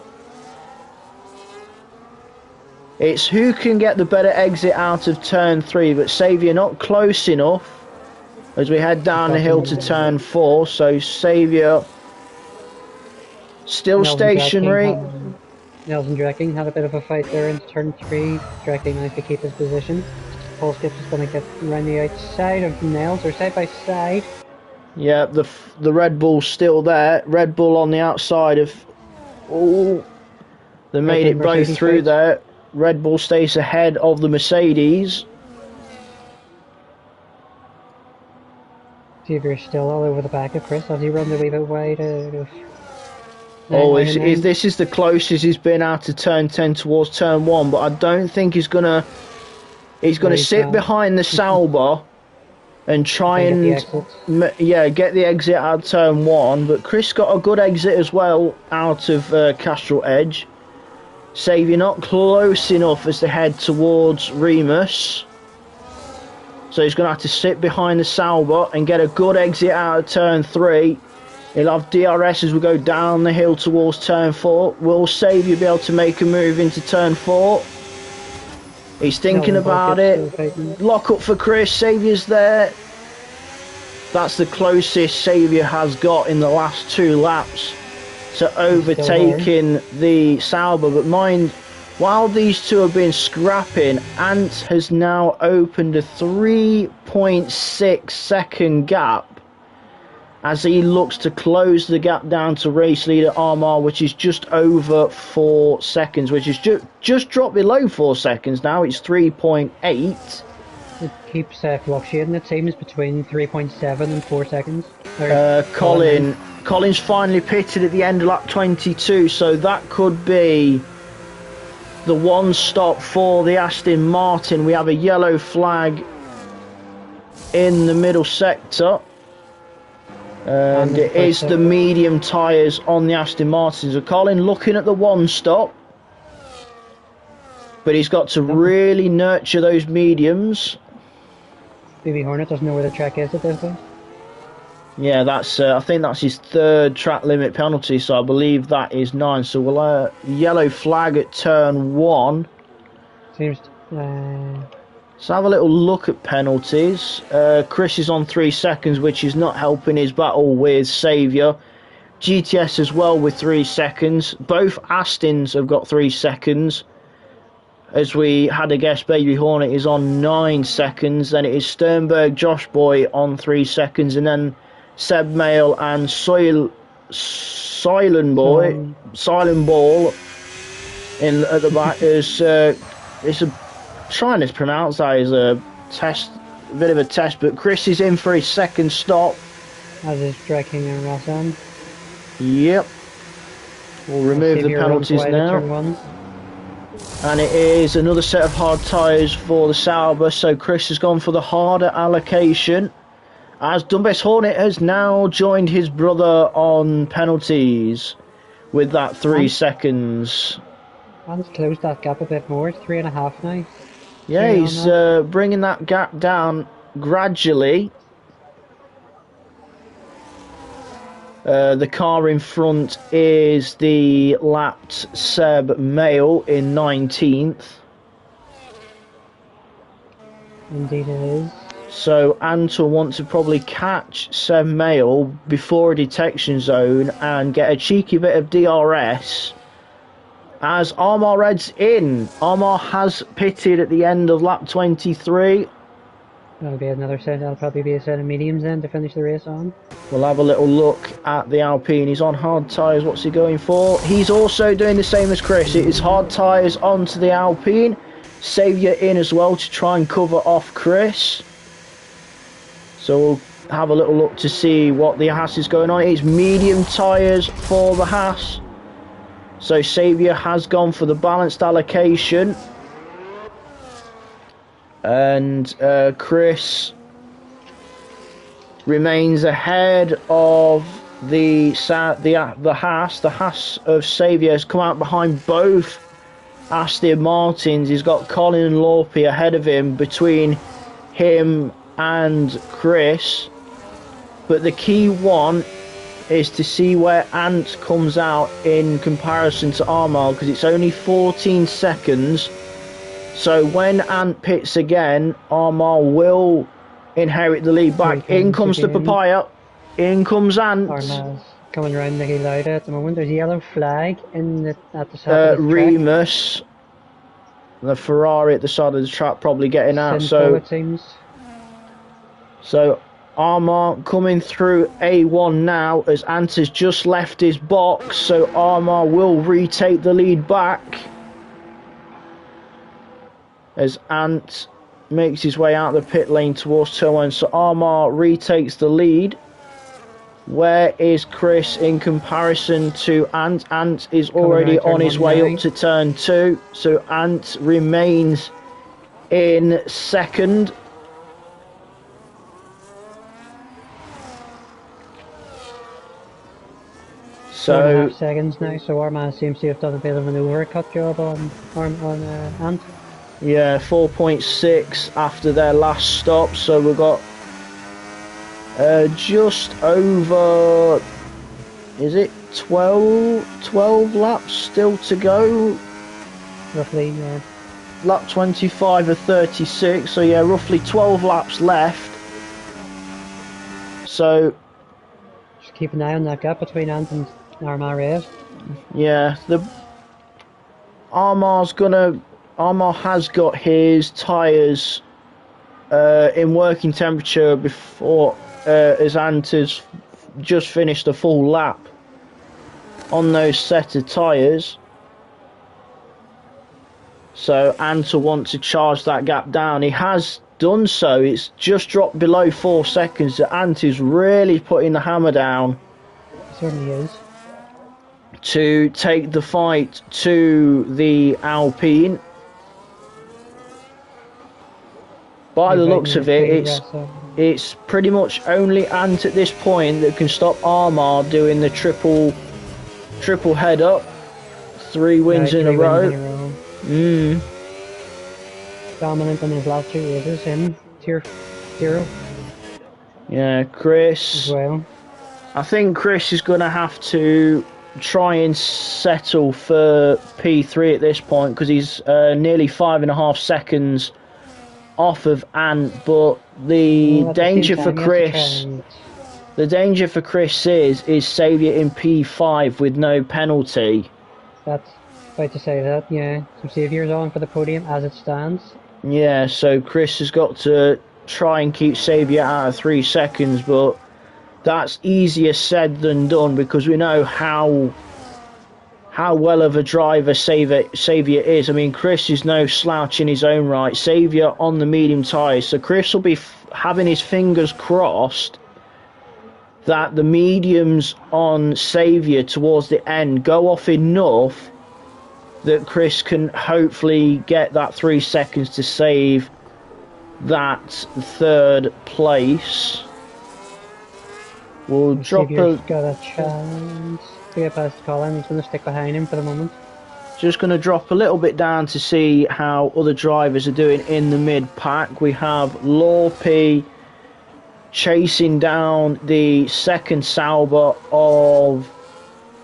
It's who can get the better exit out of turn 3, but Saviour not close enough as we head down the hill to turn 4. So Saviour still stationary. Nelson Drecking had a bit of a fight there into turn 3. Drecking managed to keep his position. Paul Skips is going to get around the outside of Nels, or side by side. Yeah, the Red Bull's still there. Red Bull on the outside of. They made it both through there. Red Bull stays ahead of the Mercedes. Saviour's still all over the back of Chris as he runs a wee bit wide. Oh, iron 9. this is the closest he's been out of turn 10 towards turn 1, but I don't think he's gonna sit behind the Sauber and try and get the exit out of turn 1. But Chris got a good exit as well out of Castrol Edge. Saviour not close enough as they head towards Remus. So he's going to have to sit behind the Sauber and get a good exit out of turn 3. He'll have DRS as we go down the hill towards turn 4. Will Saviour be able to make a move into turn 4? He's thinking about it. Lock up for Chris. Saviour's there. That's the closest Saviour has got in the last 2 laps to overtaking the Sauber. But mind, while these two have been scrapping, Ant has now opened a 3.6 second gap as he looks to close the gap down to race leader Armar, which is just over 4 seconds, which is just dropped below 4 seconds now. It's 3.8. It keeps fluctuating. The team is between 3.7 and 4 seconds. Colin's finally pitted at the end of lap 22, so that could be the one stop for the Aston Martin. We have a yellow flag in the middle sector. And it is the medium tyres on the Aston Martin. So Colin looking at the one stop. But he's got to really nurture those mediums. BB Hornet doesn't know where the track is at this point. Yeah, that's. I think that's his 3rd track limit penalty, so I believe that is 9. So we'll yellow flag at turn 1. Seems. Let's have a little look at penalties. Chris is on 3 seconds, which is not helping his battle with Saviour. GTS as well with 3 seconds. Both Astons have got 3 seconds. As we had a guess, Baby Hornet is on 9 seconds. Then it is Sternberg, Josh Boy on 3 seconds. And then Seb Mail and Silent Ball in at the back. It's trying to pronounce that as a test, a bit of a test. But Chris is in for his 2nd stop. As is Drecking and Rassan. Yep. We'll remove the penalties now. And it is another set of hard tyres for the Sauber, so Chris has gone for the harder allocation. As Dumbest Hornet has now joined his brother on penalties with that 3 seconds. And closed that gap a bit more, 3.5 now. Yeah, he's bringing that gap down gradually. The car in front is the lapped Seb Mail in 19th. Indeed it is. So Ant will want to probably catch Seb Mail before a detection zone and get a cheeky bit of DRS. As Armar Red's in. Armar has pitted at the end of lap 23. That'll be another set. That'll probably be a set of mediums then to finish the race on. We'll have a little look at the Alpine. He's on hard tyres. What's he going for? He's also doing the same as Chris. It is hard tyres onto the Alpine. Saviour in as well to try and cover off Chris. So we'll have a little look to see what the Haas is going on. It's medium tyres for the Haas. So Saviour has gone for the balanced allocation. And Chris remains ahead of the Haas. The Haas of Saviour has come out behind both Aston Martins. He's got Colin and Lorpy ahead of him, between him and Chris. But the key one is to see where Ant comes out in comparison to Armagh, because it's only 14 seconds. So when Ant pits again, Armagh will inherit the lead back. In comes the Papaya. In comes Ant. Armagh's coming around the hill out at the moment. There's a yellow flag at the side of the track. Remus, the Ferrari at the side of the track, probably getting out. Simple, it seems. So Armagh coming through A1 now as Ant has just left his box. So Armagh will retake the lead back as Ant makes his way out the pit lane towards turn 1. So Armagh retakes the lead. Where is Chris in comparison to Ant? Ant is already on his way up to turn 2, so Ant remains in second. So 4.5 seconds now, so our man seems to have done a bit of an overcut job on Ant. Yeah, 4.6 after their last stop, so we've got just over, is it 12 laps still to go? Roughly, yeah. Lap 25 or 36, so yeah, roughly 12 laps left. So just keep an eye on that gap between Ant and Armagh Race. Yeah, Armagh has got his tyres in working temperature before as Ant has just finished a full lap on those set of tyres. So Ant will want to charge that gap down. He has done so. It's just dropped below 4 seconds. Ant is really putting the hammer down. It certainly is. To take the fight to the Alpine. By the looks of it, it's pretty much only Ant at this point that can stop Armagh doing the triple head up. 3 wins in a row. Dominant in his last 2 races, him, tier 0. Yeah, Chris. As well. I think Chris is going to have to try and settle for P3 at this point because he's nearly 5.5 seconds off of Ant, but the danger for Chris is Saviour in P5 with no penalty. That's about to say that, yeah. So Saviour's on for the podium as it stands. Yeah, so Chris has got to try and keep Saviour out of 3 seconds, but that's easier said than done because we know how well of a driver Saviour is. I mean, Chris is no slouch in his own right. Saviour on the medium tyres, so Chris will be having his fingers crossed that the mediums on Saviour towards the end go off enough that Chris can hopefully get that 3 seconds to save that 3rd place. We'll drop a... got a chance to get past Colin. He's going to stick behind him for the moment. Just going to drop a little bit down to see how other drivers are doing in the mid-pack. We have Lorpy chasing down the 2nd Sauber of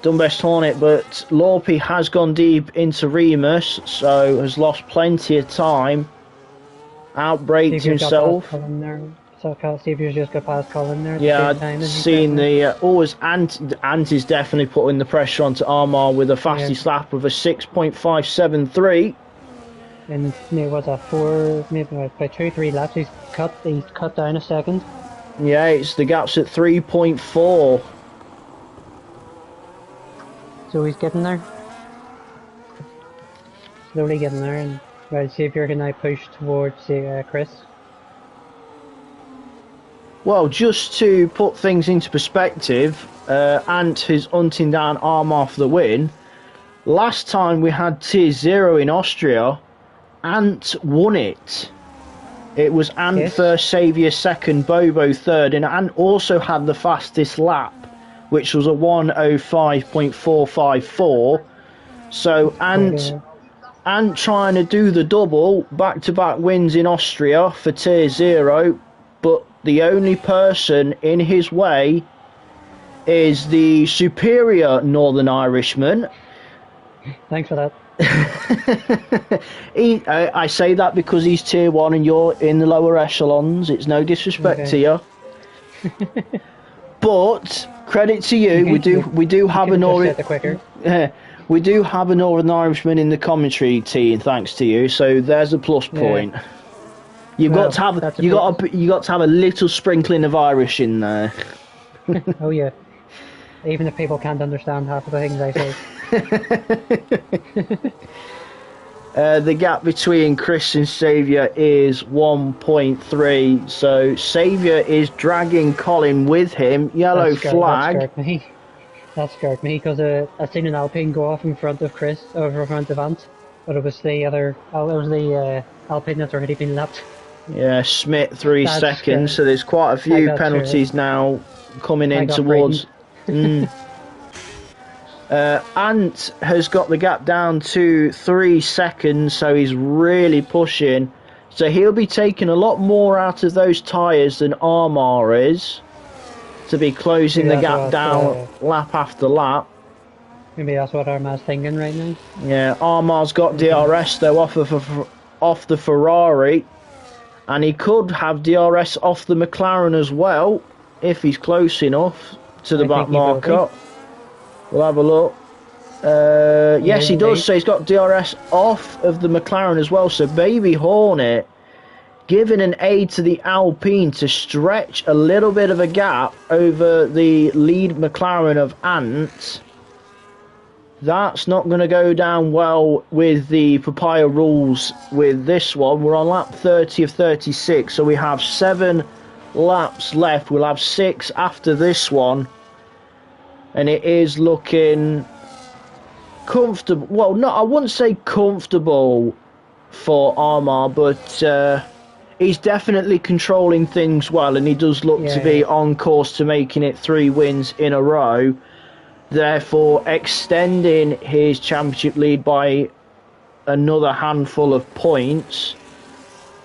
Dunbest Hornet, but Lorpy has gone deep into Remus, so has lost plenty of time. Outbraked himself. So Saviour's just got past Colin there. Yeah, I'd seen the always Ant is definitely putting the pressure onto Armagh with a fastest lap of a 6.573. And what's that, 4, maybe by 2-3 laps he's cut down a second. Yeah, it's the gap's at 3.4. So he's getting there. Slowly getting there, and right, Saviour can now push towards Chris. Well, just to put things into perspective, Ant is hunting down Armagh for the win. Last time we had Tier 0 in Austria, Ant won it. It was Ant first, Saviour second, Bobo 3rd, and Ant also had the fastest lap, which was a 1:05.454. So Ant trying to do the double, back-to-back wins in Austria for Tier 0, but the only person in his way is the superior Northern Irishman. Thanks for that. I say that because he's Tier 1 and you're in the lower echelons. It's no disrespect to you. But credit to you, we do have a Northern Irishman in the commentary team, thanks to you. So there's a plus point. You've got to have a little sprinkling of Irish in there. Oh yeah. Even if people can't understand half of the things I say. The gap between Chris and Saviour is 1.3, so Saviour is dragging Colin with him. Yellow flag. That scared me. That scared me because I seen an Alpine go off in front of Chris, over in front of Ant, but it was the other. Oh, it was the Alpine that's already been lapped. Yeah, Smith 3 That's seconds, good. so there's quite a few penalties now coming in towards. Ant has got the gap down to 3 seconds, so he's really pushing. So he'll be taking a lot more out of those tyres than Armar is, to be closing the gap down lap after lap. Maybe that's what Armar's thinking right now. Yeah, Armar's got DRS though off the Ferrari, and he could have DRS off the McLaren as well if he's close enough to the back marker. We'll have a look. Yes, he does. So he's got DRS off of the McLaren as well. So Baby Hornet giving an aid to the Alpine to stretch a little bit of a gap over the lead McLaren of Ant. That's not going to go down well with the Papaya rules with this one. We're on lap 30 of 36, so we have 7 laps left. We'll have 6 after this one. And it is looking comfortable. Well, no, I wouldn't say comfortable for Armar, but he's definitely controlling things well, and he does look to be on course to making it 3 wins in a row, therefore extending his championship lead by another handful of points.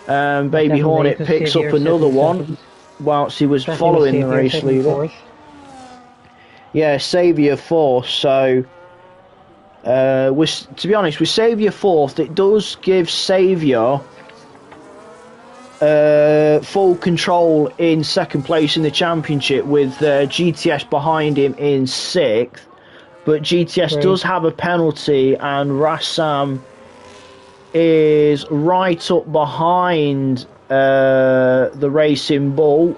Baby Hornet picks up another one whilst he was following the race leader. Yeah, Saviour 4th, so to be honest, with Saviour 4th, it does give Saviour full control in 2nd place in the championship with GTS behind him in 6th, but GTS does have a penalty and Rassam is right up behind the Racing Bull.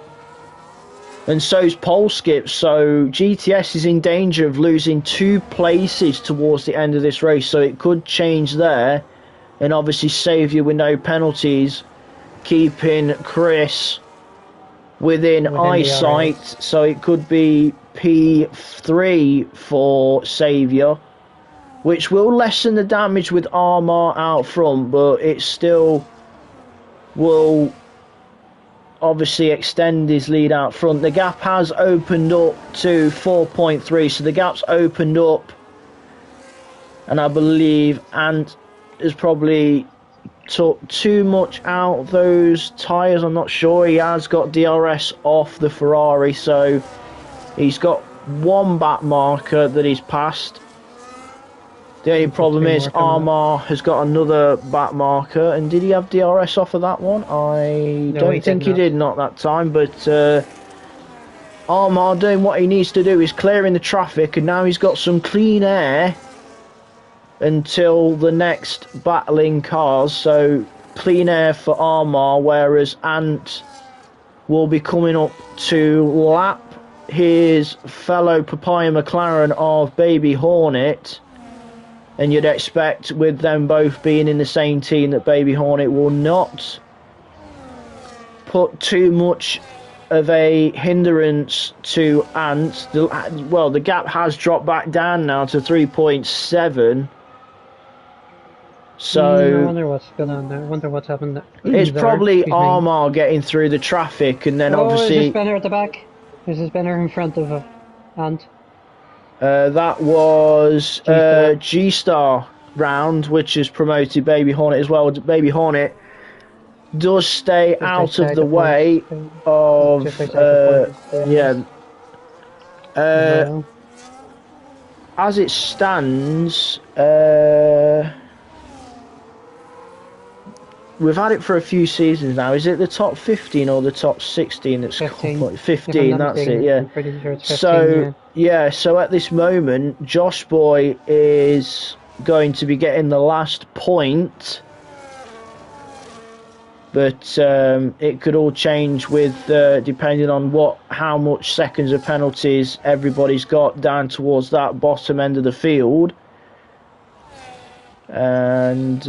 And so's pole skip, so GTS is in danger of losing 2 places towards the end of this race, so it could change there. And obviously Saviour with no penalties, keeping Chris within eyesight, so it could be P3 for Saviour, which will lessen the damage with Armar out front, but it still will obviously extend his lead out front. The gap has opened up to 4.3, so the gap's opened up, and I believe Ant has probably took too much out of those tyres. I'm not sure. He has got DRS off the Ferrari, so he's got 1 back marker that he's passed. The only problem is Armar has got another back marker, and did he have DRS off of that one? I don't think he did, not that time, but Armar doing what he needs to do is clearing the traffic, and now he's got some clean air until the next battling cars, so clean air for Armar, whereas Ant will be coming up to lap his fellow Papaya McLaren of Baby Hornet. And you'd expect, with them both being in the same team, that Baby Hornet will not put too much of a hindrance to Ant. Well, the gap has dropped back down now to 3.7. So I wonder what's going on there. I wonder what's happened there. It's probably Armar getting through the traffic, and then obviously... there's a spinner at the back. There's a spinner in front of Ant. That was G-Star round, which has promoted Baby Hornet as well. Baby Hornet does stay out of the way of as it stands. We've had it for a few seasons now. Is it the top 15 or the top 16 that's 15, 15 that's it, yeah. I'm pretty sure it's 15, so so at this moment Josh Boy is going to be getting the last point, but it could all change with depending on how much seconds of penalties everybody's got down towards that bottom end of the field. And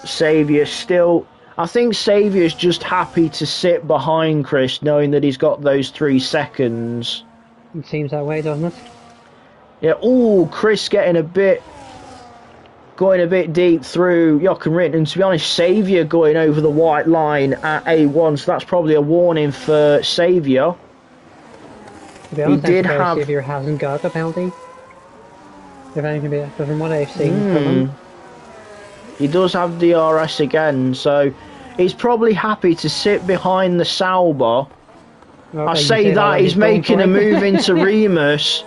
Saviour still... I think Saviour's just happy to sit behind Chris, knowing that he's got those 3 seconds. It seems that way, doesn't it? Yeah, Chris going a bit deep through Jochen Rindt, and to be honest, Saviour going over the white line at A1, so that's probably a warning for Saviour. To be honest, Saviour hasn't got a penalty. If anything, from what I've seen from him. He does have DRS again, so he's probably happy to sit behind the Sauber. I say that he's making a move into Remus,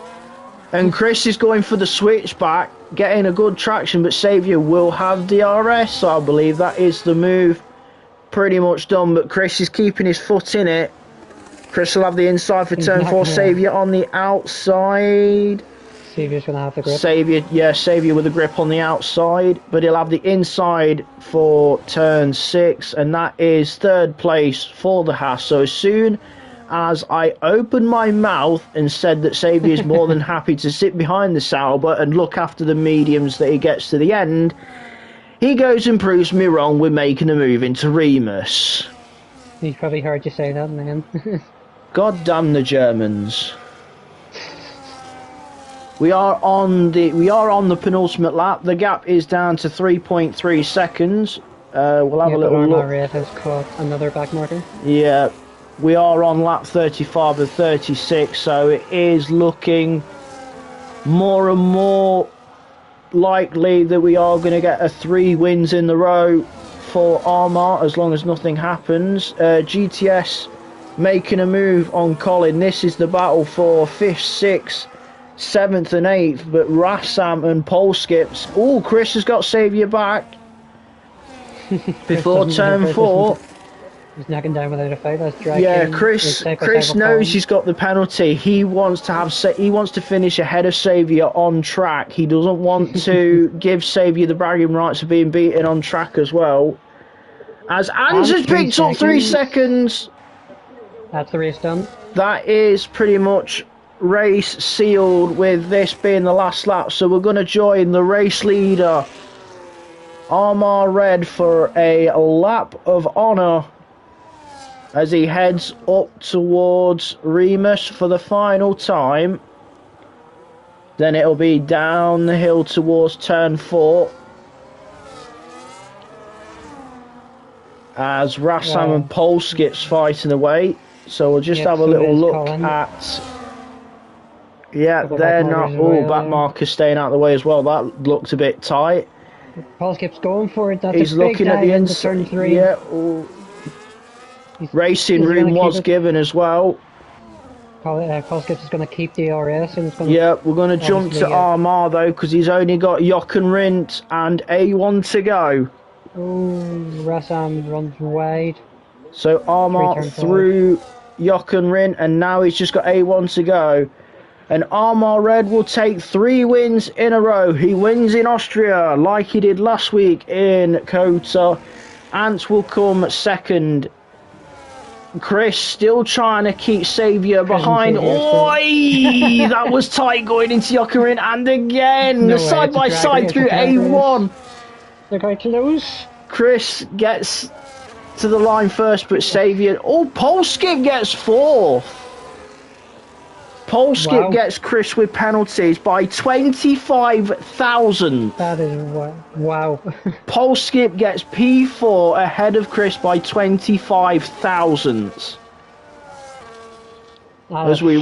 and Chris is going for the switchback, getting a good traction, but Saviour will have DRS, so I believe that is the move pretty much done, but Chris is keeping his foot in it. Chris will have the inside for turn 4, Saviour on the outside. Saviour's going to have the grip. Saviour with the grip on the outside, but he'll have the inside for turn 6, and that is 3rd place for the Haas. So as soon as I opened my mouth and said that Saviour is more than happy to sit behind the Sauber and look after the mediums that he gets to the end, he goes and proves me wrong with making a move into Remus. He's probably heard you say that, man. God damn the Germans. We are on the penultimate lap. The gap is down to 3.3 seconds. We'll have a little look. Red has caught another back marker. Yeah, we are on lap 35 of 36, so it is looking more and more likely that we are going to get a 3 wins in a row for Armar as long as nothing happens. GTS making a move on Colin. This is the battle for 5th, 6th, 7th and 8th, but Rassam and Pole Skips. Chris has got Saviour back before turn 4. He's knocking down without a fight. That's dragging. Yeah, Chris knows he's got the penalty. He wants to finish ahead of Saviour on track. He doesn't want to give Saviour the bragging rights of being beaten on track as well. As Ans has picked up 3 seconds. That's the race done. That is pretty much race sealed, with this being the last lap, so we're going to join the race leader Armar Red for a lap of honour as he heads up towards Remus for the final time. Then it'll be down the hill towards turn 4 as Rassam and Pole Skips fighting away, so we'll just have a little look at... Yeah, they're not... back markers staying out of the way as well. That looked a bit tight. Pole Skip's going for it. He's looking at the inside. Turn 3. Yeah. Racing room was given as well. Pole Skips is going to keep DRS. And we're going to jump to Armar though, because he's only got Jochen Rindt and A1 to go. Rassam runs wide. So Armar through Jochen Rindt, and now he's just got A1 to go. And Armar Red will take 3 wins in a row. He wins in Austria like he did last week in Kota. Ants will come second. Chris still trying to keep Saviour behind. Oi! That was tight going into Jochen Rindt. And again, the side-by-side through A1. They're quite close. Chris gets to the line first, but Saviour... Pole Skip gets 4th. Pole Skip gets Chris with penalties by 25,000. That is wow. Pole Skip gets P4 ahead of Chris by 25,000. As we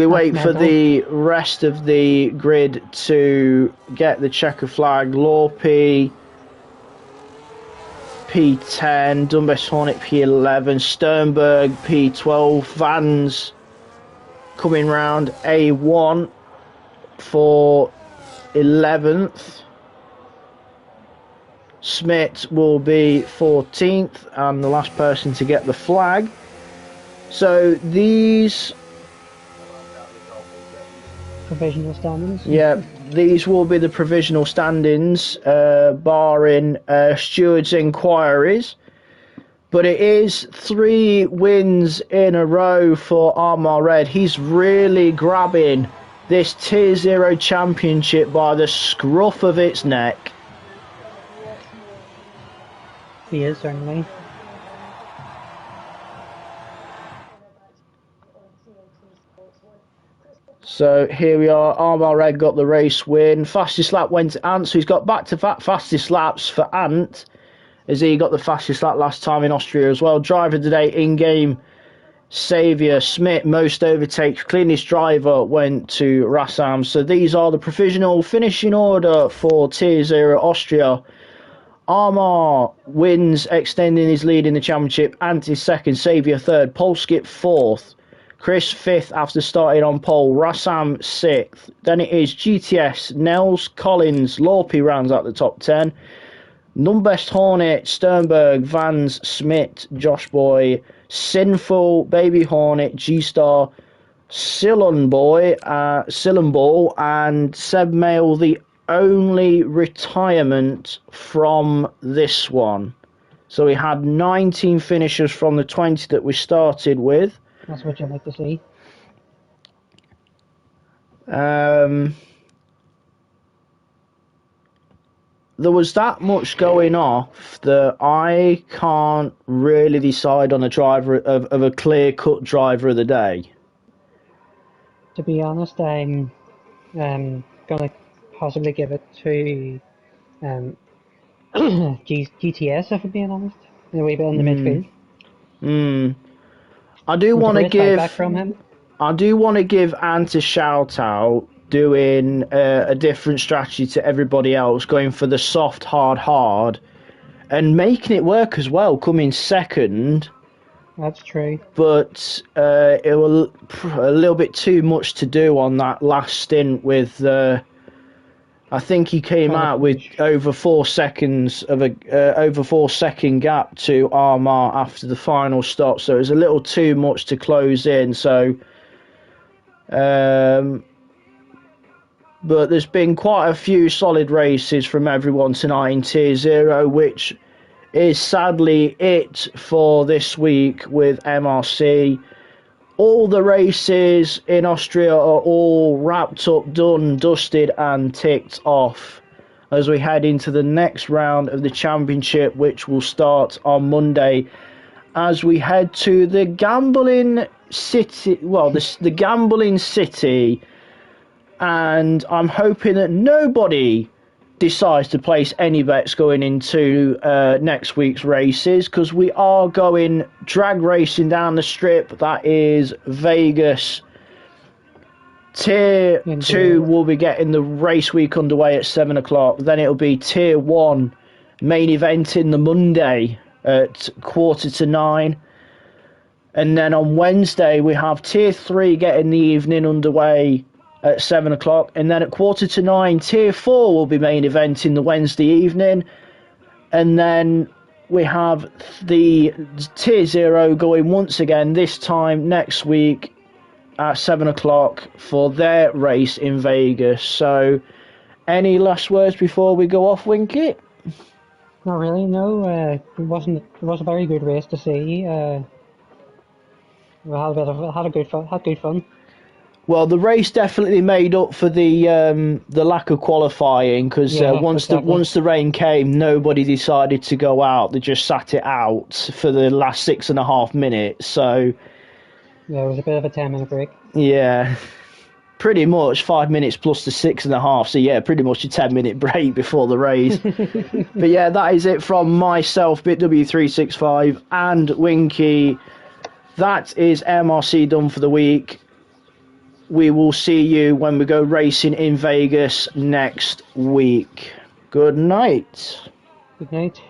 wait for the rest of the grid to get the checker flag, Lorpe P10, Dunbest Hornet P11, Sternberg P12, Vans coming round A1 for 11th. Smith will be 14th and the last person to get the flag. So these provisional standings. Yeah, these will be the provisional standings, barring stewards' inquiries. But it is 3 wins in a row for Armar Red. He's really grabbing this Tier 0 championship by the scruff of its neck. He is, certainly. So here we are. Armar Red got the race win. Fastest lap went to Ant, so he's got back to fastest laps for Ant, as he got the fastest lap last time in Austria as well. Driver today in-game, Saviour Smith. Most overtakes. Cleanest driver went to Rassam. So these are the provisional finishing order for Tier 0 Austria. Armar wins, extending his lead in the championship. Ant is second. Saviour third. Polskip fourth. Chris fifth after starting on pole. Rassam sixth. Then it is GTS, Nels, Collins, Lorpy rounds out the top 10. Numbest, Hornet, Sternberg, Vans, Smith, Josh Boy, Sinful, Baby Hornet, G-Star, Sillenball, and Seb Mail, the only retirement from this one. So we had 19 finishers from the 20 that we started with. That's what you'd like to see. There was that much going off that I can't really decide on a driver of a clear-cut driver of the day. To be honest, I'm gonna possibly give it to GTS, if I'm being honest. A wee bit in the midfield. I do want to give Ant a shout out, doing a different strategy to everybody else, going for the soft, hard, and making it work as well, coming second. That's true. But it was a little bit too much to do on that last stint with. I think he came out with over 4 seconds of over 4 second gap to Armar after the final stop, so it was a little too much to close in. So, but there's been quite a few solid races from everyone tonight in Tier 0, which is sadly it for this week with MRC. All the races in Austria are all wrapped up, done, dusted and ticked off as we head into the next round of the championship, which will start on Monday as we head to the gambling city, the gambling city, and I'm hoping that nobody decides to place any bets going into next week's races, because we are going drag racing down the strip. That is Vegas. Tier 2 will be getting the race week underway at 7 o'clock. Then it'll be Tier 1 main event in the Monday at 8:45. And then on Wednesday we have Tier 3 getting the evening underway at 7 o'clock, and then at 8:45 Tier 4 will be main event in the Wednesday evening, and then we have the Tier 0 going once again, this time next week at 7 o'clock for their race in Vegas. So any last words before we go off, Winky? Not really, no. It was a very good race to see. We had good fun. Well, the race definitely made up for the lack of qualifying, because once the rain came, nobody decided to go out. They just sat it out for the last 6.5 minutes. So yeah, it was a bit of a 10-minute break. Yeah, pretty much 5 minutes plus the 6.5. So yeah, pretty much a 10-minute break before the race. But yeah, that is it from myself, BitW365, and Winky. That is MRC done for the week. We will see you when we go racing in Vegas next week. Good night. Good night.